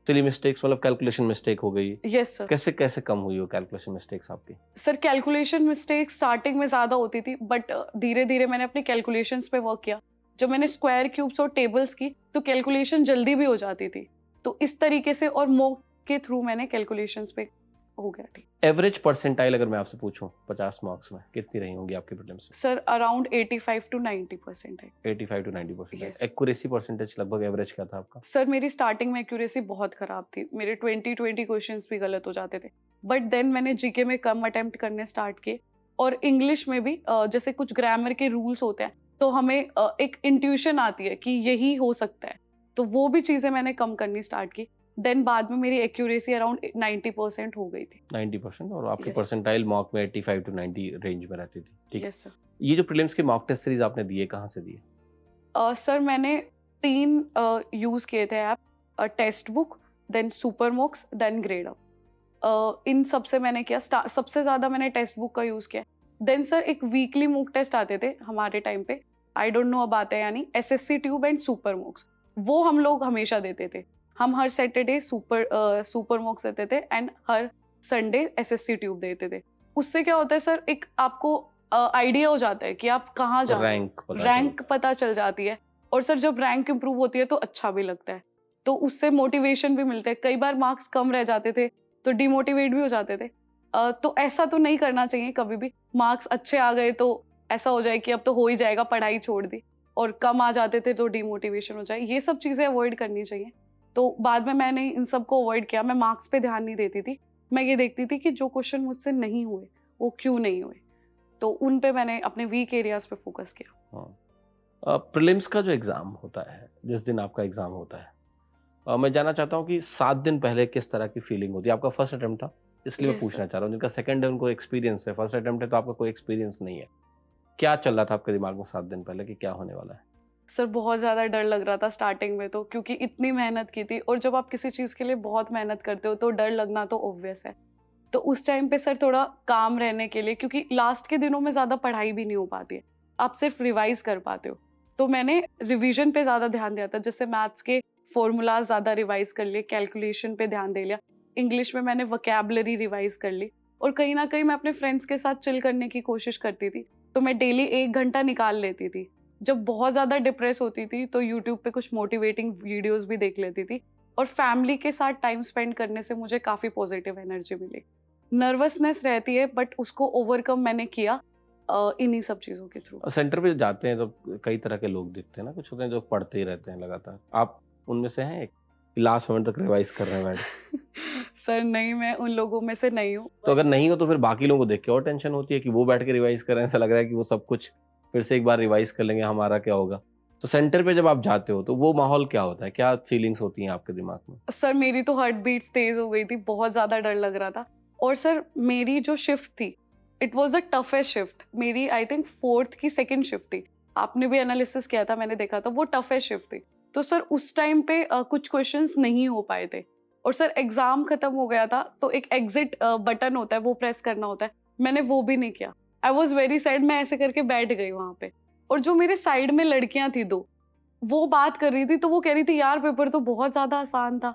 सिली मिस्टेक्स मतलब कैलकुलेशन मिस्टेक हो गई, यस सर। कैसे कैसे कम हुई वो कैलकुलेशन मिस्टेक्स आपकी? सर कैलकुलेशन मिस्टेक्स स्टार्टिंग में ज़्यादा होती थी, बट धीरे धीरे मैंने अपनी कैलकुलेशंस पे वर्क किया। जब मैंने स्क्वायर क्यूब्स और टेबल्स की तो कैलकुलेशन जल्दी भी हो जाती थी, तो इस तरीके से और मॉक के थ्रू मैंने कैलकुलेशंस पे हो गया ठीक। एवरेज परसेंटाइल अगर मैं आपसे पूछूं 50 मार्क्स में कितनी रही होंगी आपकी प्रीलिम्स में? सर अराउंड 85 टू 90% है। 85 टू 90%। Yes. एक्यूरेसी परसेंटेज लगभग एवरेज क्या था आपका? सर मेरी स्टार्टिंग में एक्यूरेसी बहुत खराब थी, मेरे 20 क्वेश्चंस भी गलत हो जाते थे, बट देन मैंने जीके में कम अटेम्प्ट करने स्टार्ट किए और इंग्लिश में भी जैसे कुछ ग्रामर के रूल्स होते हैं तो हमें एक इंट्यूशन आती है कि यही हो सकता है, तो वो भी चीज़ें मैंने कम करनी स्टार्ट की। देन बाद में मेरी एक्यूरेसी अराउंड 90% हो गई थी। 90%। और आपकी Yes. परसेंटाइल मॉक में 85 टू 90 रेंज में रहती थी, ठीक है? Yes sir. ये जो प्रीलिम्स के मॉक टेस्ट सीरीज आपने दिए, कहाँ से दिए? सर मैंने 3 यूज़ किए थे app, textbook, then super mocks, then grade up. इन सब से मैंने किया, सबसे ज़्यादा मैंने टेक्स्ट बुक का यूज़ किया। देन सर एक वीकली मॉक टेस्ट आते थे हमारे टाइम पे, आई डोंट नो अब आते हैं यानी, एसएससी ट्यूब एंड सुपर मॉक्स, वो हम लोग हमेशा देते थे। हम हर सैटरडे सुपर मॉक्स देते थे and her Sunday SSC tube देते थे। उससे क्या होता है सर, एक आपको आइडिया हो जाता है कि आप कहाँ जा रहे हो, रैंक पता चल जाती है, और सर जब रैंक इंप्रूव होती है तो अच्छा भी लगता है, तो उससे मोटिवेशन भी मिलता है। कई बार मार्क्स कम रह जाते थे तो डिमोटिवेट भी हो जाते थे, तो ऐसा तो नहीं करना चाहिए कभी भी। मार्क्स अच्छे आ गए तो ऐसा हो जाए कि अब तो हो ही जाएगा, पढ़ाई छोड़ दी, और कम आ जाते थे तो डिमोटिवेशन हो जाए, ये सब चीज़ें अवॉइड करनी चाहिए। तो बाद में मैंने इन सब को अवॉइड किया, मैं मार्क्स पे ध्यान नहीं देती थी, मैं ये देखती थी कि जो क्वेश्चन मुझसे नहीं हुए वो क्यों नहीं हुए, तो उन पे मैंने अपने वीक एरियाज पे फोकस किया। प्रीलिम्स का जो एग्ज़ाम होता है, जिस दिन आपका एग्ज़ाम होता है, मैं जानना चाहता हूँ कि 7 दिन पहले किस तरह की फीलिंग होती है? आपका फर्स्ट अटेम्प्ट था, इसलिए मैं Yes, पूछना sir. चाह रहा हूँ। जिनका सेकंड है उनको एक्सपीरियंस है, फर्स्ट अटेम्प्ट है तो आपका कोई एक्सपीरियंस नहीं है। क्या चल रहा था आपके दिमाग में 7 दिन पहले कि क्या होने वाला है? सर बहुत ज़्यादा डर लग रहा था स्टार्टिंग में तो, क्योंकि इतनी मेहनत की थी, और जब आप किसी चीज़ के लिए बहुत मेहनत करते हो तो डर लगना तो ऑब्वियस है। तो उस टाइम पे सर थोड़ा काम रहने के लिए, क्योंकि लास्ट के दिनों में ज़्यादा पढ़ाई भी नहीं हो पाती है, आप सिर्फ रिवाइज कर पाते हो, तो मैंने रिवीजन पे ज़्यादा ध्यान दिया था। जैसे मैथ्स के फॉर्मूलाज ज़्यादा रिवाइज कर लिए, कैलकुलेशन पे ध्यान दे लिया, इंग्लिश में मैंने वोकैबुलरी रिवाइज कर ली, और कहीं ना कहीं मैं अपने फ्रेंड्स के साथ चिल करने की कोशिश करती थी। तो मैं डेली 1 घंटा निकाल लेती थी। जब बहुत ज़्यादा डिप्रेस होती थी तो यूट्यूब पे कुछ मोटिवेटिंग वीडियोस भी देख लेती थी, और फैमिली के साथ टाइम स्पेंड करने से मुझे काफ़ी पॉजिटिव एनर्जी मिली। नर्वसनेस रहती है बट उसको ओवरकम मैंने किया इन्हीं सब चीज़ों के थ्रू। और सेंटर पे जाते हैं तो कई तरह के लोग दिखते हैं ना, कुछ होते हैं जो पढ़ते ही रहते हैं लगातार, आप उनमें से हैं एक लास्ट मोमेंट तक रिवाइज कर रहे हैं मैडम? सर नहीं, मैं उन लोगों में से नहीं हूँ। तो अगर नहीं हो तो फिर बाकी लोगों को देख के और टेंशन होती है कि वो बैठ के रिवाइज कर रहे हैं, ऐसा लग रहा है कि वो सब कुछ फिर से एक बार रिवाइज कर लेंगे, हमारा क्या होगा। तो सेंटर पे जब आप जाते हो तो वो माहौल क्या होता है, क्या फीलिंग्स होती हैं आपके दिमाग में? सर मेरी तो हार्ट बीट्स तेज हो गई थी, बहुत ज़्यादा डर लग रहा था। और सर मेरी जो शिफ्ट थी, it was the toughest shift. मेरी आई थिंक 4th की 2nd शिफ्ट थी, आपने भी एनालिसिस किया था, मैंने देखा था, वो टफेस्ट शिफ्ट थी। तो सर उस टाइम पे कुछ क्वेश्चंस नहीं हो पाए थे, और सर एग्जाम खत्म हो गया था, तो एक एग्जिट बटन होता है, वो प्रेस करना होता है, मैंने वो भी नहीं किया। आई वॉज वेरी सैड, मैं ऐसे करके बैठ गई वहाँ पे। और जो मेरे साइड में लड़कियां थी 2, वो बात कर रही थी, तो वो कह रही थी यार पेपर तो बहुत ज़्यादा आसान था।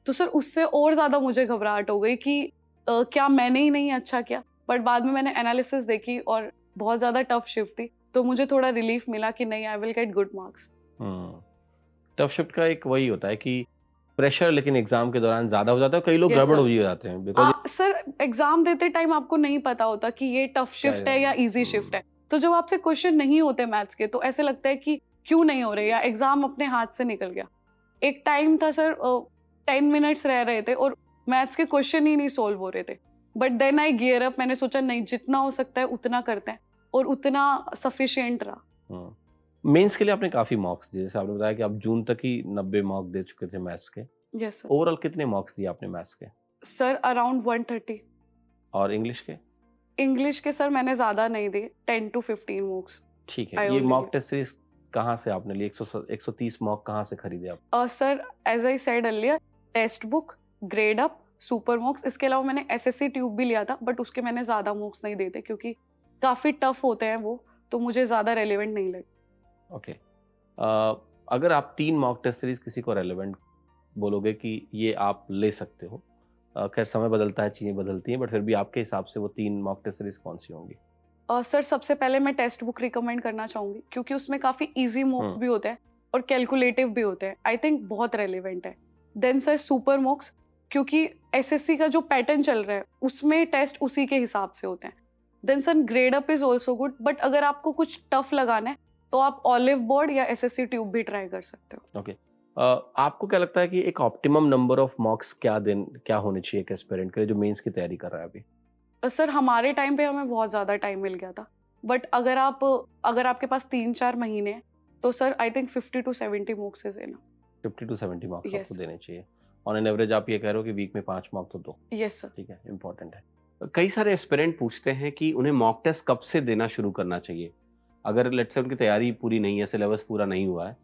तो सर उससे और ज़्यादा मुझे घबराहट हो गई कि क्या मैंने ही नहीं अच्छा किया। बट बाद में मैंने एनालिसिस देखी और बहुत ज़्यादा टफ शिफ्ट थी, तो मुझे थोड़ा रिलीफ मिला कि नहीं, I will get good marks. Tough shift का एक वही होता है कि प्रेशर लेकिन एग्जाम के दौरान ज्यादा हो जाता है, कई लोग Yes, गड़बड़ sir. हो ही जाते हैं बिकॉज सर एग्जाम देते टाइम आपको नहीं पता होता कि ये टफ शिफ्ट है या इजी शिफ्ट है, तो जब आपसे क्वेश्चन नहीं होते मैथ्स के, तो ऐसे लगता है कि क्यों नहीं हो रहे, या एग्जाम अपने हाथ से निकल गया। एक टाइम था सर 10 मिनट्स रह रहे थे और मैथ्स के क्वेश्चन ही नहीं सोल्व हो रहे थे, but then I gear up, मैंने सोचा नहीं, जितना हो सकता है उतना करते हैं, और उतना सफिशिएंट रहा। मेंस के लिए आपने काफी मार्क्स दिए, जैसे आपने बताया कि आप जून तक ही 90 मार्क्स दे चुके थे मैथ्स के। Yes sir. ओवरऑल कितने मार्क्स दिए आपने मैथ्स के? Sir around 130। और इंग्लिश के? इंग्लिश के सर मैंने ज्यादा नहीं दिए, 10 to 15 मार्क्स। ठीक I है, ये only mock did. Test series कहाँ से आपने लिए? 130 मॉक कहाँ से खरीदे आप? Sir as I said earlier, text book, grade up, super mocks, इसके अलावा मैंने एसएससी ट्यूब भी लिया था, बट उसके मैंने ज़्यादा मॉक्स नहीं देते क्योंकि काफ़ी टफ होते हैं वो, तो मुझे ज़्यादा रेलिवेंट नहीं लगे। ओके, अगर आप 3 मॉक टेस्ट सीरीज किसी को रेलेवेंट बोलोगे कि ये आप ले सकते हो, खैर समय बदलता है, चीज़ें बदलती हैं, बट फिर भी आपके हिसाब से वो 3 मॉक टेस्ट सीरीज कौन सी होंगी? सर सबसे पहले मैं टेक्स्ट बुक रिकमेंड करना चाहूँगी, क्योंकि उसमें काफ़ी इजी मॉक्स हम्म। भी होते हैं और कैलकुलेटिव भी होते हैं, आई थिंक बहुत रेलिवेंट है। देन सर सुपर मॉक्स, क्योंकि एसएससी का जो पैटर्न चल रहा है उसमें टेस्ट उसी के हिसाब से होते हैं। Then sir grade up is also good, but अगर आपको कुछ टफ लगाना है तो आप ऑलिव बोर्ड या एसएससी ट्यूब भी ट्राई कर सकते हो। ओके, आपको क्या लगता है कि एक ऑप्टिमम नंबर ऑफ मॉक्स क्या होने चाहिए एक एस्पिरेंट के लिए जो मेंस की तैयारी कर रहा है अभी? सर हमारे टाइम पे हमें बहुत ज़्यादा टाइम मिल गया था, बट अगर आपके पास 3-4 महीने हैं तो sir I think 50 to 70 मॉक्स is enough. 50 to 70 marks Yes. आपको देने चाहिए। ऑन एन एवरेज आप ये कह रहे हो कि वीक में 5 मॉक तो दो। Yes sir. ठीक है, इंपॉर्टेंट है। कई सारे एस्पिरेंट पूछते हैं कि उन्हें मॉक टेस्ट कब से देना शुरू करना चाहिए। अगर लेट्स से उनकी तैयारी पूरी नहीं है, सिलेबस पूरा नहीं हुआ है,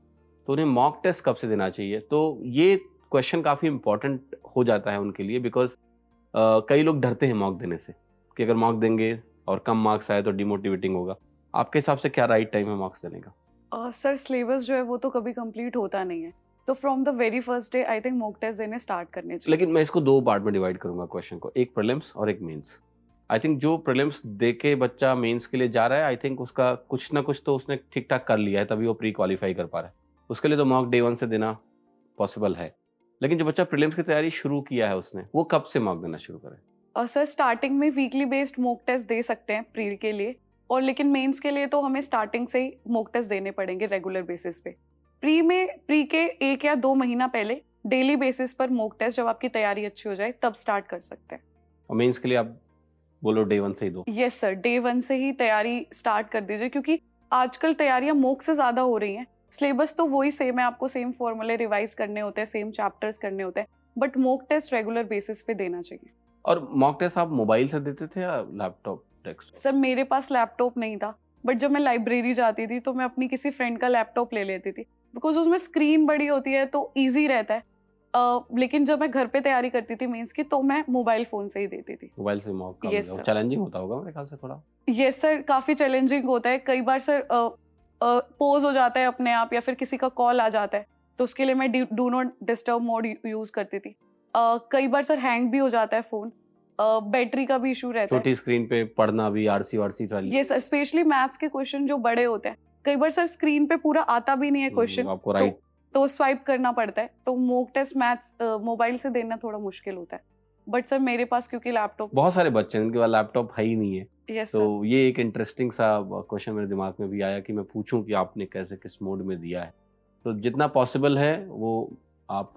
तो उन्हें मॉक टेस्ट कब से देना चाहिए? तो ये क्वेश्चन काफ़ी इंपॉर्टेंट हो जाता है उनके लिए, बिकॉज कई लोग डरते हैं मॉक देने से कि अगर मॉक देंगे और कम मार्क्स आए तो डिमोटिवेटिंग होगा। आपके हिसाब से क्या राइट टाइम है मॉक्स देने का? सर सिलेबस जो है वो तो कभी कंप्लीट होता नहीं है, तो from the very first day I think mock test देने स्टार्ट करने चाहिए। लेकिन मैं इसको 2 पार्ट में डिवाइड करूंगा क्वेश्चन को, एक प्रीलिम्स और एक मेंस। आई थिंक जो प्रीलिम्स दे के बच्चा मेंस के लिए जा रहा है, आई थिंक उसका कुछ ना कुछ तो उसने ठीक ठाक कर लिया है, तभी वो प्री क्वालिफाई कर पा रहा है। उसके लिए तो मॉक डे 1 से देना पॉसिबल है। लेकिन जो बच्चा प्रीलिम्स की तैयारी शुरू किया है उसने, वो कब से मॉक देना शुरू करे? सर स्टार्टिंग में वीकली बेस्ड मॉक टेस्ट दे सकते हैं प्री के लिए, और लेकिन मेंस के लिए तो हमें स्टार्टिंग से ही मॉक टेस्ट देने पड़ेंगे रेगुलर बेसिस पे। प्री के 1 या 2 महीना पहले डेली बेसिस पर मॉक टेस्ट, जब आपकी तैयारी अच्छी हो जाए तब स्टार्ट कर सकते हैं। और मेंस के लिए आप बोलो डे 1 से ही दो? यस सर, डे 1 से ही तैयारी स्टार्ट कर दीजिए, क्योंकि आजकल तैयारियां मॉक से ज़्यादा हो रही हैं। सिलेबस तो वही सेम है, आपको सेम फॉर्मूले रिवाइज करने होते हैं, सेम चैप्टर्स करने होते हैं, but mock test regular basis पे देना चाहिए। और मॉक टेस्ट आप मोबाइल से देते थे या लैपटॉप डेस्कटॉप? सर मेरे पास लैपटॉप नहीं था, बट जब मैं लाइब्रेरी जाती थी तो मैं अपनी किसी फ्रेंड का लैपटॉप ले लेती थी, बिकॉज उसमें स्क्रीन बड़ी होती है तो ईजी रहता है। लेकिन जब मैं घर पे तैयारी करती थी मेंस की तो मैं मोबाइल फ़ोन से ही देती थी। मोबाइल से मॉक का यस सर। चैलेंजिंग होता होगा मेरे ख्याल से थोड़ा। यस सर, काफ़ी चैलेंजिंग होता है। कई बार सर पॉज़ हो जाता है अपने आप या फिर किसी का कॉल आ जाता है, तो उसके लिए मैं do not disturb mode use करती थी। कई बार सर हैंग भी हो जाता है फ़ोन, बैटरी का भी इश्यू रहता है। छोटी स्क्रीन पे पढ़ना भी आरसी-वारसी वाली। ये सर स्पेशली मैथ्स के क्वेश्चन जो बड़े होते हैं, कई बार सर स्क्रीन पे पूरा आता भी नहीं है क्वेश्चन, आपको तो राइट स्वाइप करना पड़ता है। तो मॉक टेस्ट मैथ्स मोबाइल से देना थोड़ा मुश्किल होता है। बट सर मेरे पास क्योंकि लैपटॉप। बहुत सारे बच्चे हैं जिनके पास लैपटॉप है ही नहीं है। Yes sir. तो ये एक इंटरेस्टिंग सा क्वेश्चन मेरे दिमाग में भी आया कि मैं पूछूं कि आपने कैसे किस मोड में दिया है। तो जितना पॉसिबल है वो आप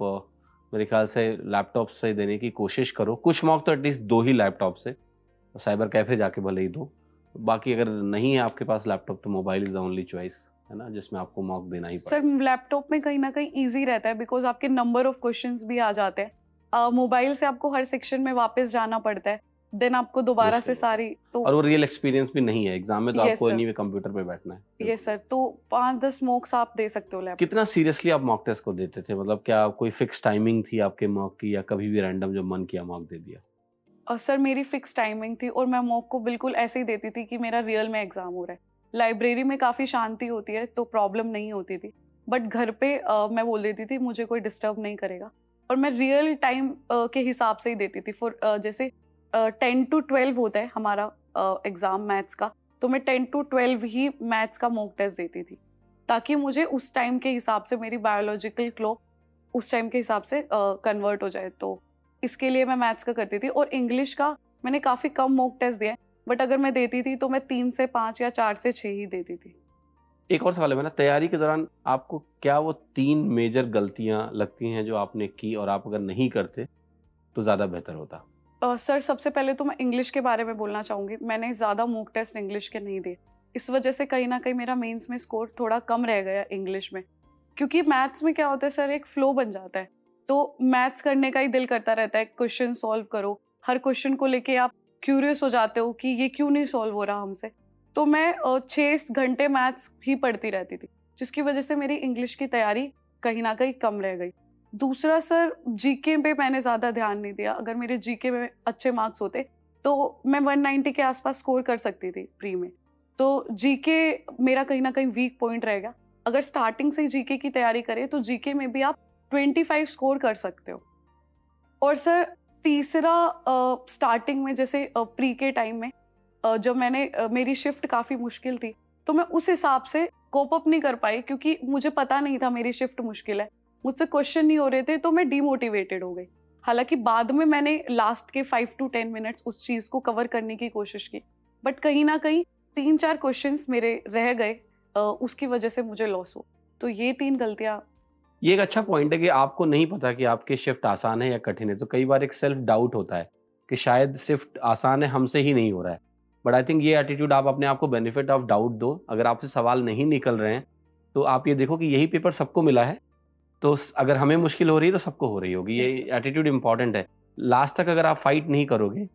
मेरे ख्याल से लैपटॉप से देने की कोशिश करो। कुछ मॉक तो एटलीस्ट दो ही लैपटॉप से, तो साइबर कैफे जाके भले ही दो। बाकी अगर नहीं है आपके पास लैपटॉप तो mobile is the only choice, है ना, जिसमें आपको मॉक देना ही सर पड़ेगा। लैपटॉप में कहीं ना कहीं इजी रहता है बिकॉज आपके नंबर ऑफ क्वेश्चंस भी आ जाते हैं। मोबाइल से आपको हर सेक्शन में वापस जाना पड़ता है, देन आपको दोबारा से मुश्किल होता है। सारी तो। और वो रियल एक्सपीरियंस भी नहीं है एग्जाम में, तो Yes, आपको sir. एनीवे कंप्यूटर पे बैठना है। यस सर, तो 5-10 मॉक्स आप दे सकते हो लैपटॉप। कितना सीरियसली आप मॉक टेस्ट को देते थे? मतलब क्या कोई फिक्स टाइमिंग थी आपके मॉक की, या कभी भी रैंडम जब मन किया मॉक दे दिया? सर मेरी फिक्स टाइमिंग थी और मैं मॉक को बिल्कुल ऐसे ही देती थी कि मेरा रियल में एग्जाम हो रहा है। लाइब्रेरी में काफ़ी शांति होती है तो प्रॉब्लम नहीं होती थी, बट घर पे मैं बोल देती थी मुझे कोई डिस्टर्ब नहीं करेगा, और मैं रियल टाइम के हिसाब से ही देती थी। फॉर जैसे 10 to 12 होता है हमारा एग्ज़ाम मैथ्स का, तो मैं 10 to 12 ही मैथ्स का मॉक टेस्ट देती थी, ताकि मुझे उस टाइम के हिसाब से मेरी बायोलॉजिकल क्लॉक उस टाइम के हिसाब से कन्वर्ट हो जाए। तो इसके लिए मैं मैथ्स का करती थी, और इंग्लिश का मैंने काफ़ी कम मॉक टेस्ट दिया है, बट अगर मैं देती थी तो मैं 3 से 5 या 4 से 6 ही देती थी। एक और सवाल है मेरा, तैयारी के दौरान आपको क्या वो 3 मेजर गलतियां लगती हैं जो आपने की और आप अगर नहीं करते तो ज़्यादा बेहतर होता? सर सबसे पहले तो मैं इंग्लिश के बारे में बोलना चाहूँगी। मैंने ज़्यादा मॉक टेस्ट इंग्लिश के नहीं दिए, इस वजह से कहीं ना कहीं मेरा मेंस में स्कोर थोड़ा कम रह गया इंग्लिश में, क्योंकि मैथ्स में क्या होता है सर, एक फ्लो बन जाता है, तो मैथ्स करने का ही दिल करता रहता है, क्वेश्चन सॉल्व करो, हर क्वेश्चन को लेके आप क्यूरियस हो जाते हो कि ये क्यों नहीं सॉल्व हो रहा हमसे। तो मैं 6 घंटे मैथ्स ही पढ़ती रहती थी, जिसकी वजह से मेरी इंग्लिश की तैयारी कहीं ना कहीं कम रह गई। दूसरा सर, जीके पे मैंने ज़्यादा ध्यान नहीं दिया। अगर मेरे जीके में अच्छे मार्क्स होते तो मैं 190 के आसपास स्कोर कर सकती थी प्री में, तो जीके मेरा कहीं ना कहीं वीक पॉइंट रह गया। अगर स्टार्टिंग से जीके की तैयारी करें तो जीके में भी आप 25 स्कोर कर सकते हो। और सर तीसरा, स्टार्टिंग में जैसे प्री के टाइम में जब मैंने मेरी शिफ्ट काफ़ी मुश्किल थी, तो मैं उस हिसाब से कोप अप नहीं कर पाई, क्योंकि मुझे पता नहीं था मेरी शिफ्ट मुश्किल है, मुझसे क्वेश्चन नहीं हो रहे थे, तो मैं डीमोटिवेटेड हो गई। हालांकि बाद में मैंने लास्ट के 5 to 10 मिनट्स उस चीज़ को कवर करने की कोशिश की, बट कहीं ना कहीं 3-4 क्वेश्चंस मेरे रह गए, उसकी वजह से मुझे लॉस हो। तो ये 3 गलतियाँ। ये एक अच्छा पॉइंट है कि आपको नहीं पता कि आपकी शिफ्ट आसान है या कठिन है, तो कई बार एक सेल्फ डाउट होता है कि शायद शिफ्ट आसान है, हमसे ही नहीं हो रहा है। बट आई थिंक ये एटीट्यूड, आप अपने आप को बेनिफिट ऑफ डाउट दो। अगर आपसे सवाल नहीं निकल रहे हैं तो आप ये देखो कि यही पेपर सबको मिला है, तो अगर हमें मुश्किल हो रही है तो सबको हो रही होगी। ये Yes, sir. एटीट्यूड इंपॉर्टेंट है। लास्ट तक अगर आप फाइट नहीं करोगे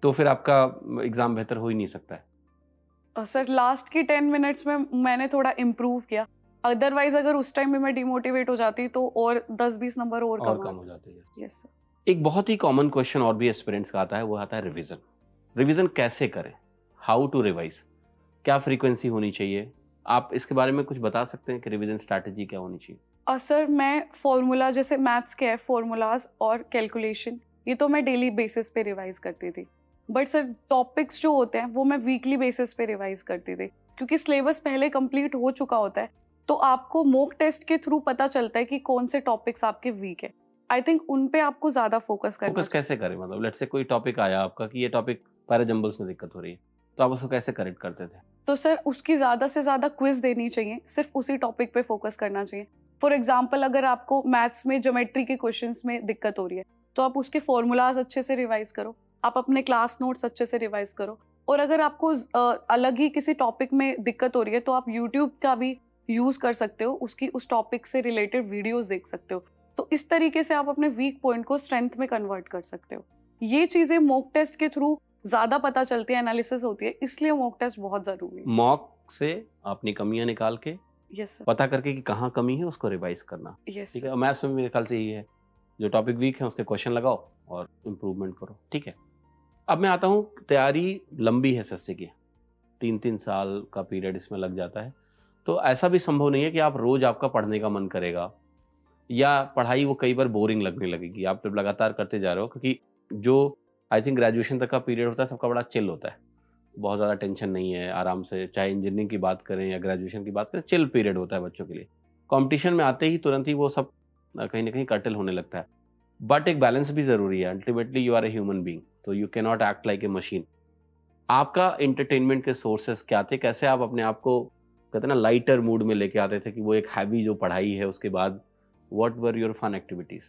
तो फिर आपका एग्जाम बेहतर हो ही नहीं सकता है। सर लास्ट की 10 मिनट्स में मैंने थोड़ा इम्प्रूव किया, अदरवाइज अगर उस टाइम में मैं डिमोटिवेट हो जाती तो और 10-20 नंबर और कम हो जाते हैं। Yes sir. एक बहुत ही कॉमन क्वेश्चन और भी एस्पिरेंट्स का आता है, वो आता है रिवीजन। रिवीजन कैसे करें? How to revise? क्या फ्रीक्वेंसी होनी चाहिए? आप इसके बारे में कुछ बता सकते हैं कि रिवीजन स्ट्रैटेजी क्या होनी चाहिए? सर मैं फॉर्मूला, जैसे मैथ्स के है फॉर्मूलाज और कैलकुलेशन, ये तो मैं डेली बेसिस पे रिवाइज करती थी, बट सर टॉपिक्स जो होते हैं वो मैं वीकली बेसिस पे रिवाइज करती थी, क्योंकि सिलेबस पहले कंप्लीट हो चुका होता है, तो आपको मॉक टेस्ट के थ्रू पता चलता है कि कौन से टॉपिक्स आपके वीक है। आई थिंक उन पे आपको ज़्यादा फोकस करना फोकस कैसे करें? मतलब लेट्स से कोई टॉपिक आया आपका कि ये टॉपिक पैराजम्बल्स में दिक्कत हो रही है, तो आप उसको कैसे करेक्ट करते थे? तो सर उसकी ज़्यादा से ज़्यादा क्विज देनी चाहिए, सिर्फ उसी टॉपिक पे फोकस करना चाहिए। फॉर एग्जाम्पल, अगर आपको मैथ्स में ज्योमेट्री के क्वेश्चंस में दिक्कत हो रही है तो आप उसके फॉर्मूलाज अच्छे से रिवाइज करो, आप अपने क्लास नोट्स अच्छे से रिवाइज करो, और अगर आपको अलग ही किसी टॉपिक में दिक्कत हो रही है तो आप यूट्यूब का भी यूज़ कर सकते हो, उसकी उस टॉपिक से रिलेटेड वीडियोज़ देख सकते हो। तो इस तरीके से आप अपने वीक पॉइंट को स्ट्रेंथ में कन्वर्ट कर सकते हो। ये चीज़ें मॉक टेस्ट के थ्रू ज़्यादा पता चलती है, एनालिसिस होती है, इसलिए मॉक टेस्ट बहुत ज़रूरी है। मॉक से अपनी कमियां निकाल के यस सर। पता करके कि कहाँ कमी है उसको रिवाइज करना। यस ठीक है, मैथ्स में मेरे ख्याल से यही है, जो टॉपिक वीक है उसके क्वेश्चन लगाओ और इम्प्रूवमेंट करो, ठीक है। अब मैं आता हूँ, तैयारी लंबी है एसएससी की, 3-3 साल का पीरियड इसमें लग जाता है, तो ऐसा भी संभव नहीं है कि आप रोज आपका पढ़ने का मन करेगा या पढ़ाई वो कई बार बोरिंग लगने लगेगी। आप जब लगातार करते जा रहे हो, क्योंकि जो आई थिंक ग्रेजुएशन तक का पीरियड होता है सबका बड़ा चिल होता है, बहुत ज़्यादा टेंशन नहीं है, आराम से, चाहे इंजीनियरिंग की बात करें या ग्रेजुएशन की बात करें, चिल पीरियड होता है बच्चों के लिए। कंपटीशन में आते ही तुरंत ही वो सब कहीं ना कहीं कर्टल होने लगता है। बट एक बैलेंस भी ज़रूरी है। Ultimately you are a human being, तो you can not act like a machine. आपका एंटरटेनमेंट के सोर्सेस क्या थे? कैसे आप अपने आप को, कहते हैं ना, लाइटर मूड में लेके आते थे कि वो एक हैवी जो पढ़ाई है उसके बाद what were your fun activities?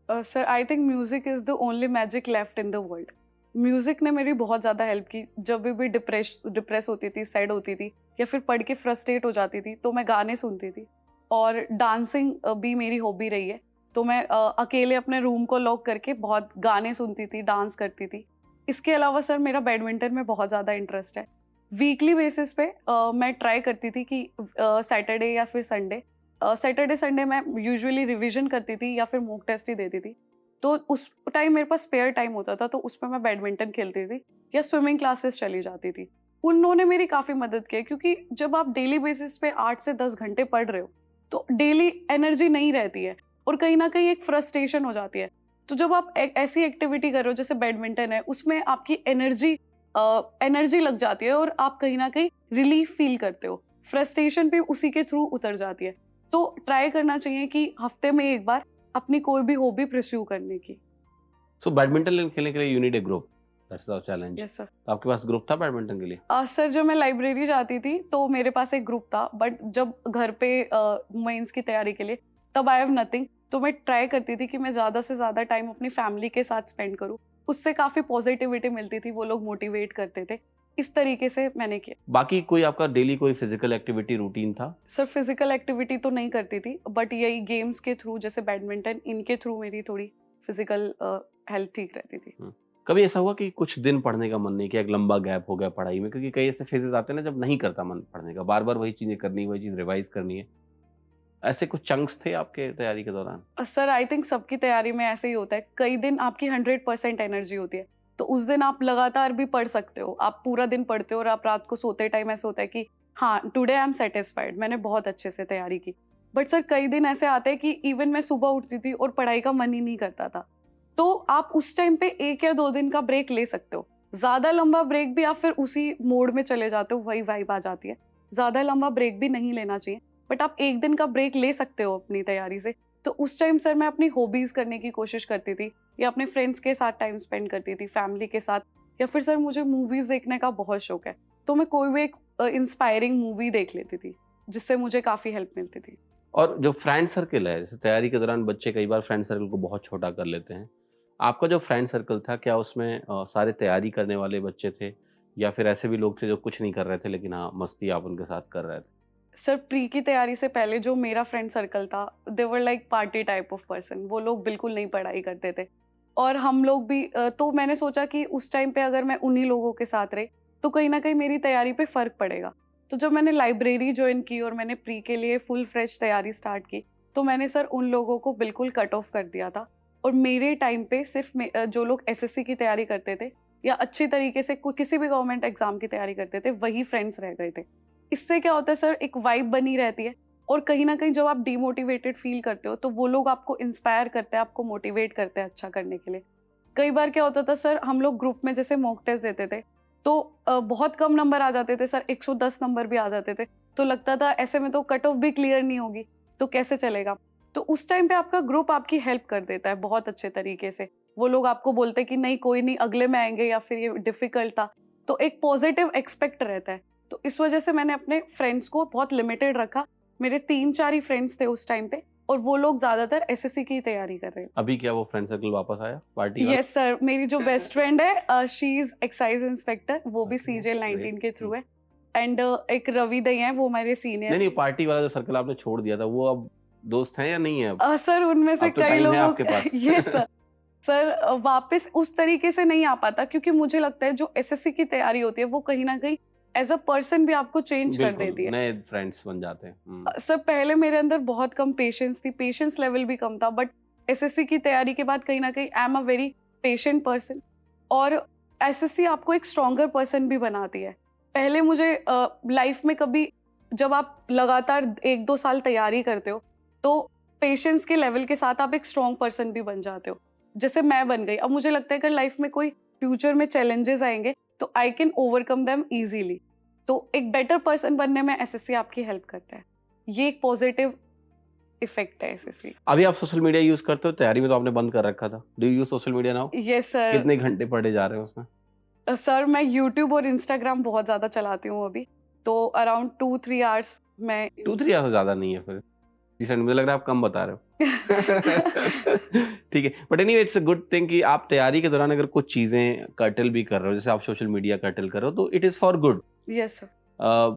Sir I think music is the only magic left in the world. Music ने मेरी बहुत ज़्यादा हेल्प की। जब भी डिप्रेस होती थी, सैड होती थी या फिर पढ़ के फ्रस्ट्रेट हो जाती थी तो मैं गाने सुनती थी। और डांसिंग भी मेरी हॉबी रही है, तो मैं अकेले अपने रूम को लॉक करके बहुत गाने सुनती थी, डांस करती थी। इसके अलावा सर मेरा बैडमिंटन में बहुत ज़्यादा इंटरेस्ट है। वीकली बेसिस पे मैं ट्राई करती थी कि सैटरडे या फिर संडे, सैटरडे संडे मैं यूजुअली रिवीजन करती थी या फिर मॉक टेस्ट ही देती थी। तो उस टाइम मेरे पास स्पेयर टाइम होता था, तो उसमें मैं बैडमिंटन खेलती थी या स्विमिंग क्लासेस चली जाती थी। उन्होंने मेरी काफ़ी मदद की, क्योंकि जब आप डेली बेसिस पे 8 से 10 घंटे पढ़ रहे हो तो डेली एनर्जी नहीं रहती है और कहीं ना कहीं एक फ्रस्ट्रेशन हो जाती है। तो जब आप ऐसी एक्टिविटी कर रहे हो जैसे बैडमिंटन है, उसमें आपकी एनर्जी लग जाती है और आप कहीं ना कहीं रिलीफ फील करते हो, फ्रस्ट्रेशन भी उसी के थ्रू उतर जाती है। तो ट्राई करना चाहिए कि हफ्ते में एक बार अपनी कोई भी हॉबी परस्यू करने की। सो बैडमिंटन खेलने के लिए you need a group, that's the challenge. Yes sir. आपके पास ग्रुप था बैडमिंटन के लिए? सर जब मैं लाइब्रेरी जाती थी तो मेरे पास एक ग्रुप था, बट जब घर पे मेंस की तैयारी के लिए, तब आई हैव नथिंग। तो मैं ट्राई करती थी कि मैं ज़्यादा से ज़्यादा टाइम अपनी फैमिली के साथ स्पेंड करूँ, उससे काफ़ी पॉजिटिविटी मिलती थी, वो लोग मोटिवेट करते थे। इस तरीके से मैंने किया। बाकी कोई आपका डेली कोई फिजिकल एक्टिविटी रूटीन था? सर फिजिकल एक्टिविटी तो नहीं करती थी, बट यही गेम्स के थ्रू, जैसे बैडमिंटन, इनके थ्रू मेरी थोड़ी फिजिकल हेल्थ ठीक रहती थी। कभी ऐसा हुआ कि कुछ दिन पढ़ने का मन नहीं किया, एक लंबा गैप हो गया पढ़ाई में? क्योंकि कई ऐसे फेजेस आते हैं ना जब नहीं करता मन पढ़ने का, बार बार वही चीजें करनी, वही चीज रिवाइज करनी है। ऐसे कुछ चंक्स थे आपके तैयारी के दौरान? सर आई थिंक सबकी तैयारी में ऐसे ही होता है। कई दिन आपकी 100% एनर्जी होती है, तो उस दिन आप लगातार भी पढ़ सकते हो, आप पूरा दिन पढ़ते हो और आप रात को सोते टाइम ऐसा होता है कि हाँ, टुडे आई एम सेटिस्फाइड, मैंने बहुत अच्छे से तैयारी की। बट सर कई दिन ऐसे आते हैं कि इवन मैं सुबह उठती थी और पढ़ाई का मन ही नहीं करता था, तो आप उस टाइम पे 1 या 2 दिन का ब्रेक ले सकते हो। ज़्यादा लंबा ब्रेक भी आप फिर उसी मोड में चले जाते हो, वही वाइब आ जाती है। ज़्यादा लंबा ब्रेक भी नहीं लेना चाहिए, बट आप 1 दिन का ब्रेक ले सकते हो अपनी तैयारी से। तो उस टाइम सर मैं अपनी हॉबीज़ करने की कोशिश करती थी या अपने फ्रेंड्स के साथ टाइम स्पेंड करती थी, फैमिली के साथ, या फिर सर मुझे मूवीज़ देखने का बहुत शौक है, तो मैं कोई भी एक इंस्पायरिंग मूवी देख लेती थी, जिससे मुझे काफ़ी हेल्प मिलती थी। और जो फ्रेंड सर्कल है, जैसे तैयारी के दौरान बच्चे कई बार फ्रेंड सर्कल को बहुत छोटा कर लेते हैं, आपका जो फ्रेंड सर्कल था, क्या उसमें सारे तैयारी करने वाले बच्चे थे या फिर ऐसे भी लोग थे जो कुछ नहीं कर रहे थे लेकिन हाँ मस्ती आप उनके साथ कर रहे थे? सर प्री की तैयारी से पहले जो मेरा फ्रेंड सर्कल था, they were like party type of person. वो लोग बिल्कुल नहीं पढ़ाई करते थे और हम लोग भी। तो मैंने सोचा कि उस टाइम पे अगर मैं उन्हीं लोगों के साथ रही तो कहीं ना कहीं मेरी तैयारी पे फ़र्क पड़ेगा। तो जब मैंने लाइब्रेरी ज्वाइन की और मैंने प्री के लिए फुल फ्रेश तैयारी स्टार्ट की, तो मैंने सर उन लोगों को बिल्कुल कट ऑफ कर दिया था और मेरे टाइम पे सिर्फ जो लोग एसएससी की तैयारी करते थे या अच्छी तरीके से किसी भी गवर्नमेंट एग्जाम की तैयारी करते थे, वही फ्रेंड्स रह गए थे। इससे क्या होता है सर, एक वाइब बनी रहती है और कहीं ना कहीं जब आप डीमोटिवेटेड फील करते हो तो वो लोग आपको इंस्पायर करते हैं, आपको मोटिवेट करते हैं अच्छा करने के लिए। कई बार क्या होता था सर, हम लोग ग्रुप में जैसे मॉक टेस्ट देते थे तो बहुत कम नंबर आ जाते थे सर, 110 नंबर भी आ जाते थे, तो लगता था ऐसे में तो कट ऑफ भी क्लियर नहीं होगी, तो कैसे चलेगा। तो उस टाइम पे आपका ग्रुप आपकी हेल्प कर देता है बहुत अच्छे तरीके से। वो लोग आपको बोलते हैं कि नहीं कोई नहीं, अगले में आएंगे, या फिर ये डिफिकल्ट था, तो एक पॉजिटिव एक्सपेक्ट रहता है। तो इस वजह से मैंने अपने फ्रेंड्स को बहुत लिमिटेड रखा। मेरे 3-4 ही फ्रेंड्स थे उस टाइम पे और वो लोग ज्यादातर एसएससी की तैयारी कर रहे हैं। अभी क्या वो फ्रेंड सर्कल वापस आया पार्टी? यस सर, मेरी जो बेस्ट फ्रेंड है शी इज एक्साइज इंस्पेक्टर, वो भी Okay, सीजीएल 19 great. के थ्रू है। एंड एक रवि दई है, वो मेरे सीनियर। नहीं, पार्टी वाला जो सर्कल आपने छोड़ दिया था वो अब दोस्त हैं या नहीं है अब? सर उनमें से अब तो कई time है लोगों आपके पास। Yes sir. सर वापस उस तरीके से नहीं आ पाता, क्योंकि मुझे लगता है जो एसएससी की तैयारी होती है वो कहीं ना कहीं एज अ पर्सन भी आपको चेंज कर बिल्कुल, देती है। नए फ्रेंड्स बन जाते हैं। सर पहले मेरे अंदर बहुत कम पेशेंस थी, पेशेंस लेवल भी कम था, बट एसएससी की तैयारी के बाद कहीं ना कहीं I am a very patient person, और एसएससी आपको एक स्ट्रॉन्गर पर्सन भी बनाती है। पहले मुझे लाइफ में कभी, जब आप लगातार 1-2 साल तैयारी करते हो तो पेशेंस के लेवल के साथ आप एक स्ट्रॉन्ग पर्सन भी बन जाते हो, जैसे मैं बन गई। अब मुझे लगता है अगर लाइफ में कोई फ्यूचर में चैलेंजेस आएंगे तो I can overcome them easily. तो एक बेटर पर्सन बनने में एसएससी आपकी हेल्प करता है। ये एक पॉजिटिव इफेक्ट है एसएससी। अभी आप सोशल मीडिया यूज करते हो? तैयारी में तो आपने बंद कर रखा था। Do you use social media now? Yes sir. कितने घंटे पढ़े जा रहे हो उसमें? सर मैं यूट्यूब और इंस्टाग्राम बहुत ज़्यादा चलाती हूँ अभी, तो अराउंड 2-3 आवर्स मैं 2-3 आवर्स ज़्यादा नहीं है फिर। रिसेंट मुझे लग रहा है आप कम बता रहे हो। ठीक है, but anyway it's a good thing कि आप तैयारी के दौरान अगर कुछ चीज़ें कर्टल भी कर रहे हो, जैसे आप सोशल मीडिया कर्टल कर रहे हो, तो it is for good. Yes sir.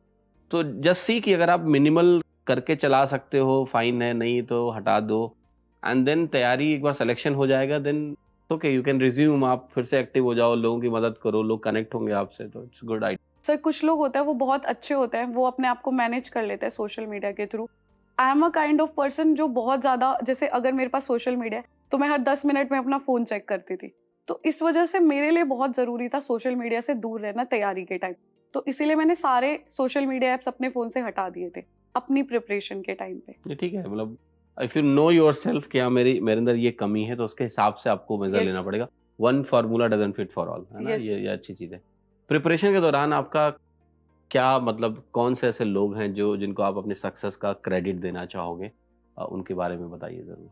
तो जस्ट सी कि अगर आप मिनिमल करके चला सकते हो, फाइन है, नहीं तो हटा दो, एंड देन तैयारी एक बार सिलेक्शन हो जाएगा, then okay you can resume. आप फिर से एक्टिव हो जाओ, लोगों की मदद करो, लोग कनेक्ट होंगे आपसे, तो इट्स गुड आइडिया। सर कुछ लोग होते हैं वो बहुत अच्छे होते हैं, वो अपने आप को मैनेज कर लेते हैं सोशल मीडिया के through. I am a kind of person जो बहुत ज़्यादा, जैसे अगर मेरे पास सोशल मीडिया है तो मैं हर 10 मिनट में अपना फ़ोन चेक करती थी, तो इस वजह से मेरे लिए बहुत ज़रूरी था सोशल मीडिया से दूर रहना तैयारी के टाइम। तो इसीलिए मैंने सारे सोशल मीडिया ऐप्स अपने फ़ोन से हटा दिए थे अपनी प्रिपरेशन के टाइम पे। ये ठीक है, मतलब इफ यू नो योरसेल्फ कि हाँ मेरे अंदर ये कमी है, तो उसके हिसाब से आपको मेजर Yes. लेना पड़ेगा। One formula doesn't fit for all, है ना? Yes. ये अच्छी चीज़ है। प्रिपरेशन के दौरान आपका क्या मतलब, कौन से ऐसे लोग हैं जिनको आप अपने सक्सेस का क्रेडिट देना चाहोगे? उनके बारे में बताइए ज़रूर।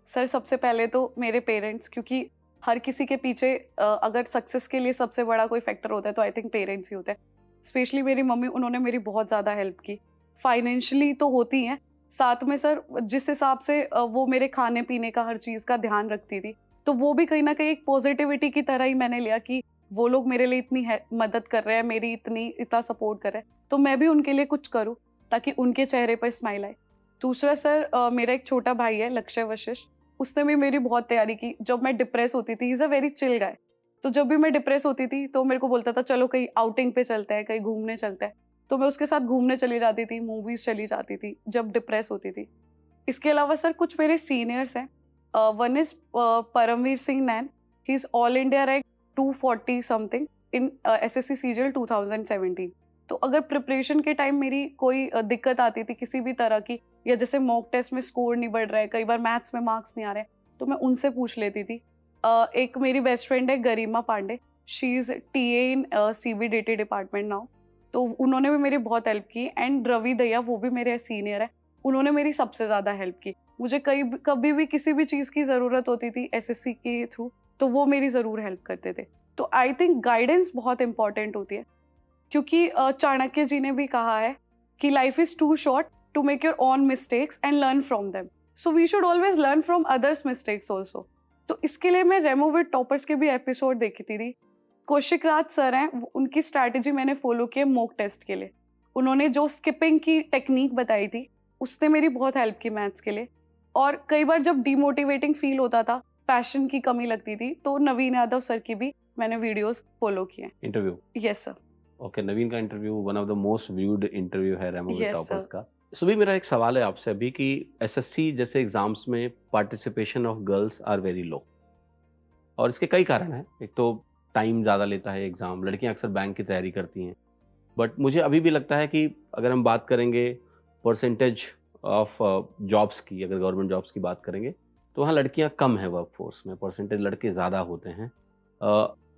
सर सबसे पहले तो मेरे पेरेंट्स, क्योंकि हर किसी के पीछे अगर सक्सेस के लिए सबसे बड़ा कोई फैक्टर होता है तो आई थिंक पेरेंट्स ही होते हैं। स्पेशली मेरी मम्मी, उन्होंने मेरी बहुत ज़्यादा हेल्प की। फाइनेंशियली तो होती हैं, साथ में सर जिस हिसाब से वो मेरे खाने पीने का हर चीज़ का ध्यान रखती थी, तो वो भी कहीं ना कहीं एक पॉजिटिविटी की तरह ही मैंने लिया कि वो लोग मेरे लिए इतनी मदद कर रहे हैं, मेरी इतना सपोर्ट कर रहे हैं, तो मैं भी उनके लिए कुछ करूँ ताकि उनके चेहरे पर स्माइल आए। दूसरा सर मेरा एक छोटा भाई है लक्ष्य वशिष्ठ, उसने भी मेरी बहुत तैयारी की। जब मैं डिप्रेस होती थी, he is a very chill guy, तो जब भी मैं डिप्रेस होती थी तो मेरे को बोलता था चलो कहीं आउटिंग पे चलते हैं, कहीं घूमने चलते हैं, तो मैं उसके साथ घूमने चली जाती थी, मूवीज़ चली जाती थी जब डिप्रेस होती थी। इसके अलावा सर कुछ मेरे सीनियर्स हैं, one is Paramvir Singh Nain, he is all India rank 240 something in SSC CGL 2017। तो अगर प्रिपरेशन के टाइम मेरी कोई दिक्कत आती थी किसी भी तरह की, या जैसे मॉक टेस्ट में स्कोर नहीं बढ़ रहा है, कई बार मैथ्स में मार्क्स नहीं आ रहे हैं, तो मैं उनसे पूछ लेती थी। एक मेरी बेस्ट फ्रेंड है Garima Pandey, she is TA in CBDT department now, तो उन्होंने भी मेरी बहुत हेल्प की। एंड रवि दया, वो भी मेरे सीनियर है, उन्होंने मेरी सबसे ज़्यादा हेल्प की। मुझे कभी भी किसी भी चीज़ की ज़रूरत होती थी एसएससी के थ्रू, तो वो मेरी ज़रूर हेल्प करते थे। तो आई थिंक गाइडेंस बहुत इंपॉर्टेंट होती है, क्योंकि चाणक्य जी ने भी कहा है कि life is too short to make your own mistakes and learn from them, so we should always learn from others mistakes also. तो इसके लिए मैं रेमो विद टॉपर्स के भी एपिसोड देखी थी। कौशिक राज सर हैं, उनकी स्ट्रैटेजी मैंने फॉलो की है मॉक टेस्ट के लिए। उन्होंने जो स्किपिंग की टेक्निक बताई थी, उसने मेरी बहुत हेल्प की मैथ्स के लिए। और कई बार जब डीमोटिवेटिंग फील होता था, पैशन की कमी लगती थी, तो नवीन यादव सर की भी मैंने वीडियोस फॉलो किए। इंटरव्यू? Yes sir. ओके, नवीन का interview one of the most viewed interview है रेमो विद Yes, टॉपर्स sir. का। सुबह मेरा एक सवाल है आपसे अभी कि एसएससी जैसे एग्जाम्स में participation of girls are very low, और इसके कई कारण हैं। एक तो टाइम ज़्यादा लेता है एग्ज़ाम, लड़कियां अक्सर बैंक की तैयारी करती हैं, बट मुझे अभी भी लगता है कि अगर हम बात करेंगे परसेंटेज ऑफ जॉब्स की, अगर गवर्नमेंट जॉब्स की बात करेंगे, तो वहाँ लड़कियां कम है वर्कफोर्स में, परसेंटेज लड़के ज़्यादा होते हैं।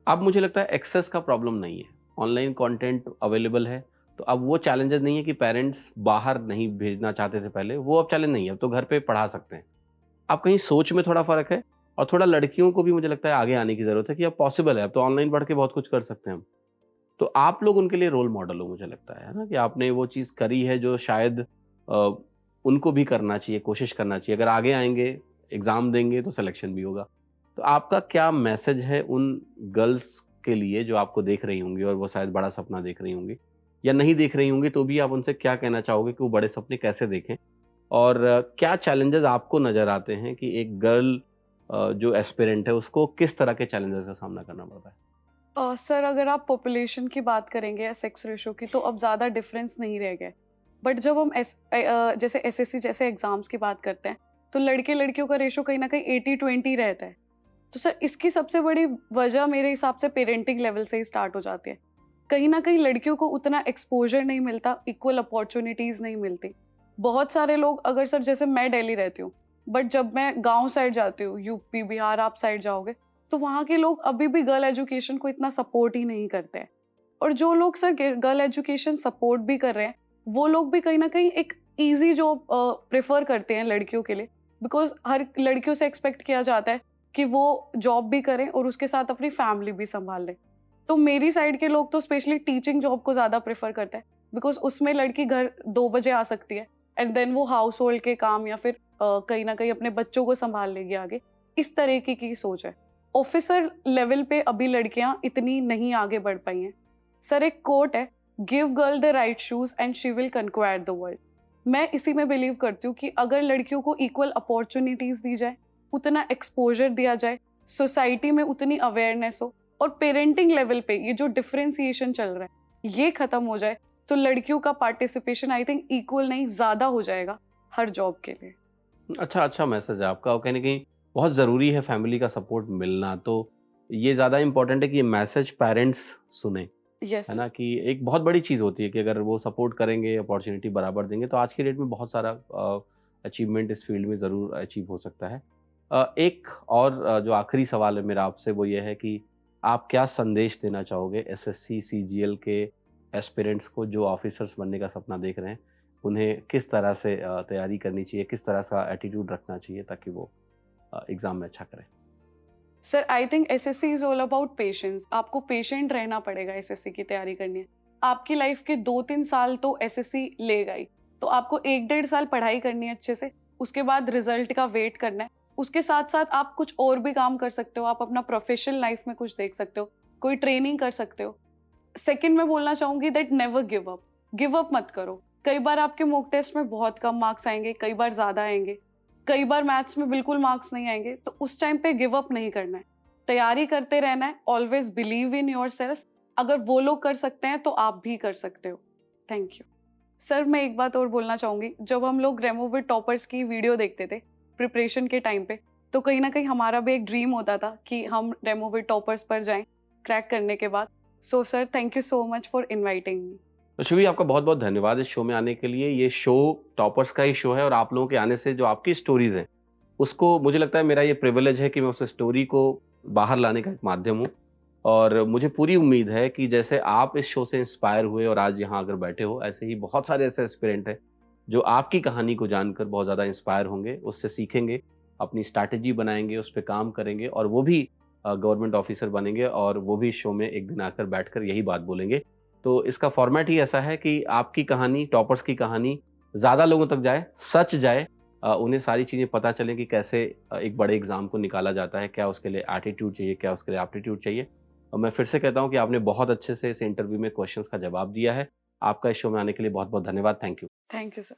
अब मुझे लगता है एक्सेस का प्रॉब्लम नहीं है, ऑनलाइन कंटेंट अवेलेबल है, तो अब वो चैलेंजेस नहीं है कि पेरेंट्स बाहर नहीं भेजना चाहते थे पहले, वो अब चैलेंज नहीं है, अब तो घर पे पढ़ा सकते हैं। अब कहीं सोच में थोड़ा फ़र्क है, और थोड़ा लड़कियों को भी मुझे लगता है आगे आने की ज़रूरत है कि अब पॉसिबल है, अब तो ऑनलाइन पढ़ के बहुत कुछ कर सकते हैं हम। तो आप लोग उनके लिए रोल मॉडल हो, मुझे लगता है ना, कि आपने वो चीज़ करी है जो शायद उनको भी करना चाहिए, कोशिश करना चाहिए। अगर आगे आएंगे, एग्ज़ाम देंगे, तो सिलेक्शन भी होगा। तो आपका क्या मैसेज है उन गर्ल्स के लिए जो आपको देख रही होंगी और वो शायद बड़ा सपना देख रही होंगी, या नहीं देख रही होंगी तो भी आप उनसे क्या कहना चाहोगे कि वो बड़े सपने कैसे देखें, और क्या चैलेंजेस आपको नज़र आते हैं कि एक गर्ल जो एस्पिरेंट है उसको किस तरह के चैलेंजेस का सामना करना पड़ता है? सर अगर आप पॉपुलेशन की बात करेंगे या सेक्स रेशो की, तो अब ज़्यादा डिफरेंस नहीं रह गया। बट जब हम जैसे एसएससी जैसे एग्ज़ाम्स की बात करते हैं, तो लड़के लड़कियों का रेशो कहीं ना कहीं 80-20 रहता है। तो सर इसकी सबसे बड़ी वजह मेरे हिसाब से पेरेंटिंग लेवल से ही स्टार्ट हो जाती है। कहीं ना कहीं लड़कियों को उतना एक्सपोजर नहीं मिलता, इक्वल अपॉर्चुनिटीज नहीं मिलती। बहुत सारे लोग, अगर सर जैसे मैं दिल्ली रहती हूँ, बट जब मैं गांव साइड जाती हूँ, यूपी बिहार आप साइड जाओगे, तो वहाँ के लोग अभी भी गर्ल एजुकेशन को इतना सपोर्ट ही नहीं करते हैं। और जो लोग सर गर्ल एजुकेशन सपोर्ट भी कर रहे हैं, वो लोग भी कहीं ना कहीं एक ईजी जॉब प्रेफर करते हैं लड़कियों के लिए, बिकॉज हर लड़कियों से एक्सपेक्ट किया जाता है कि वो जॉब भी करें और उसके साथ अपनी फैमिली भी संभाल लें। तो मेरी साइड के लोग तो स्पेशली टीचिंग जॉब को ज़्यादा प्रेफर करते हैं, बिकॉज उसमें लड़की घर 2 बजे आ सकती है एंड देन वो हाउस होल्ड के काम या फिर कहीं ना कहीं अपने बच्चों को संभाल लेगी आगे। इस तरीके की सोच है। ऑफिसर लेवल पे अभी लड़कियां इतनी नहीं आगे बढ़ पाई हैं। सर एक कोट है, give girl the right shoes and she will conquer the world. मैं इसी में बिलीव करती हूँ कि अगर लड़कियों को इक्वल अपॉर्चुनिटीज दी जाए, उतना एक्सपोजर दिया जाए, सोसाइटी में उतनी अवेयरनेस हो, और पेरेंटिंग लेवल पे ये जो डिफरेंशिएशन चल रहा है ये खत्म हो जाए, तो लड़कियों का पार्टिसिपेशन आई थिंक इक्वल नहीं ज़्यादा हो जाएगा हर जॉब के लिए। अच्छा मैसेज है आपका, और कहीं ना कहीं बहुत ज़रूरी है फैमिली का सपोर्ट मिलना। तो ये ज़्यादा इम्पोर्टेंट है कि ये मैसेज पेरेंट्स सुने, यस है ना, कि एक बहुत बड़ी चीज़ होती है कि अगर वो सपोर्ट करेंगे, अपॉर्चुनिटी बराबर देंगे, तो आज की डेट में बहुत सारा अचीवमेंट इस फील्ड में ज़रूर अचीव हो सकता है। एक और जो आखिरी सवाल है मेरा आपसे, वो ये है कि आप क्या संदेश देना चाहोगे एसएससी सीजीएल के एस्पिरेंट्स को जो ऑफिसर्स बनने का सपना देख रहे हैं? उन्हें किस तरह से तैयारी करनी चाहिए, किस तरह का एटीट्यूड रखना चाहिए ताकि वो एग्ज़ाम में अच्छा करें? Sir I think SSC is all about patience. आपको पेशेंट रहना पड़ेगा एसएससी की तैयारी करनी है। आपकी लाइफ के 2-3 साल तो एसएससी लेगा ही, तो आपको 1-1.5 साल पढ़ाई करनी है अच्छे से, उसके बाद रिजल्ट का वेट करना है। उसके साथ साथ आप कुछ और भी काम कर सकते हो, आप अपना प्रोफेशनल लाइफ में कुछ देख सकते हो, कोई ट्रेनिंग कर सकते हो। सेकंड मैं बोलना चाहूंगी दैट नेवर गिव अप मत करो। कई बार आपके मॉक टेस्ट में बहुत कम मार्क्स आएंगे, कई बार ज़्यादा आएंगे, कई बार मैथ्स में बिल्कुल मार्क्स नहीं आएंगे, तो उस टाइम पे गिव अप नहीं करना है, तैयारी करते रहना है। Always believe in your self. अगर वो लोग कर सकते हैं तो आप भी कर सकते हो। Thank you. सर मैं एक बात और बोलना चाहूँगी, जब हम लोग रेमोविट टॉपर्स की वीडियो देखते थे प्रिपरेशन के टाइम पे, तो कहीं ना कहीं हमारा भी एक ड्रीम होता था कि हम रेमोविट टॉपर्स पर जाएं क्रैक करने के बाद। So sir thank you so much for inviting me. तो शिवी, आपका बहुत बहुत धन्यवाद इस शो में आने के लिए। ये शो टॉपर्स का ही शो है, और आप लोगों के आने से जो आपकी स्टोरीज हैं, उसको मुझे लगता है मेरा ये प्रिविलेज है कि मैं उस स्टोरी को बाहर लाने का एक माध्यम हूँ। और मुझे पूरी उम्मीद है कि जैसे आप इस शो से इंस्पायर हुए और आज यहाँ अगर बैठे हो, ऐसे ही बहुत सारे ऐसे एस्पिरेंट हैं जो आपकी कहानी को जानकर बहुत ज़्यादा इंस्पायर होंगे, उससे सीखेंगे, अपनी स्ट्रैटेजी बनाएंगे, उस पर काम करेंगे, और वो भी गवर्नमेंट ऑफिसर बनेंगे, और वो भी शो में एक दिन आकर बैठकर यही बात बोलेंगे। तो इसका फॉर्मेट ही ऐसा है कि आपकी कहानी, टॉपर्स की कहानी ज़्यादा लोगों तक जाए, सच जाए, उन्हें सारी चीज़ें पता चलें कि कैसे एक बड़े एग्ज़ाम को निकाला जाता है, क्या उसके लिए एटीट्यूड चाहिए, क्या उसके लिए एप्टीट्यूड चाहिए। और मैं फिर से कहता हूँ कि आपने बहुत अच्छे से इस इंटरव्यू में क्वेश्चंस का जवाब दिया है। आपका इस शो में आने के लिए बहुत बहुत धन्यवाद। Thank you. Thank you sir.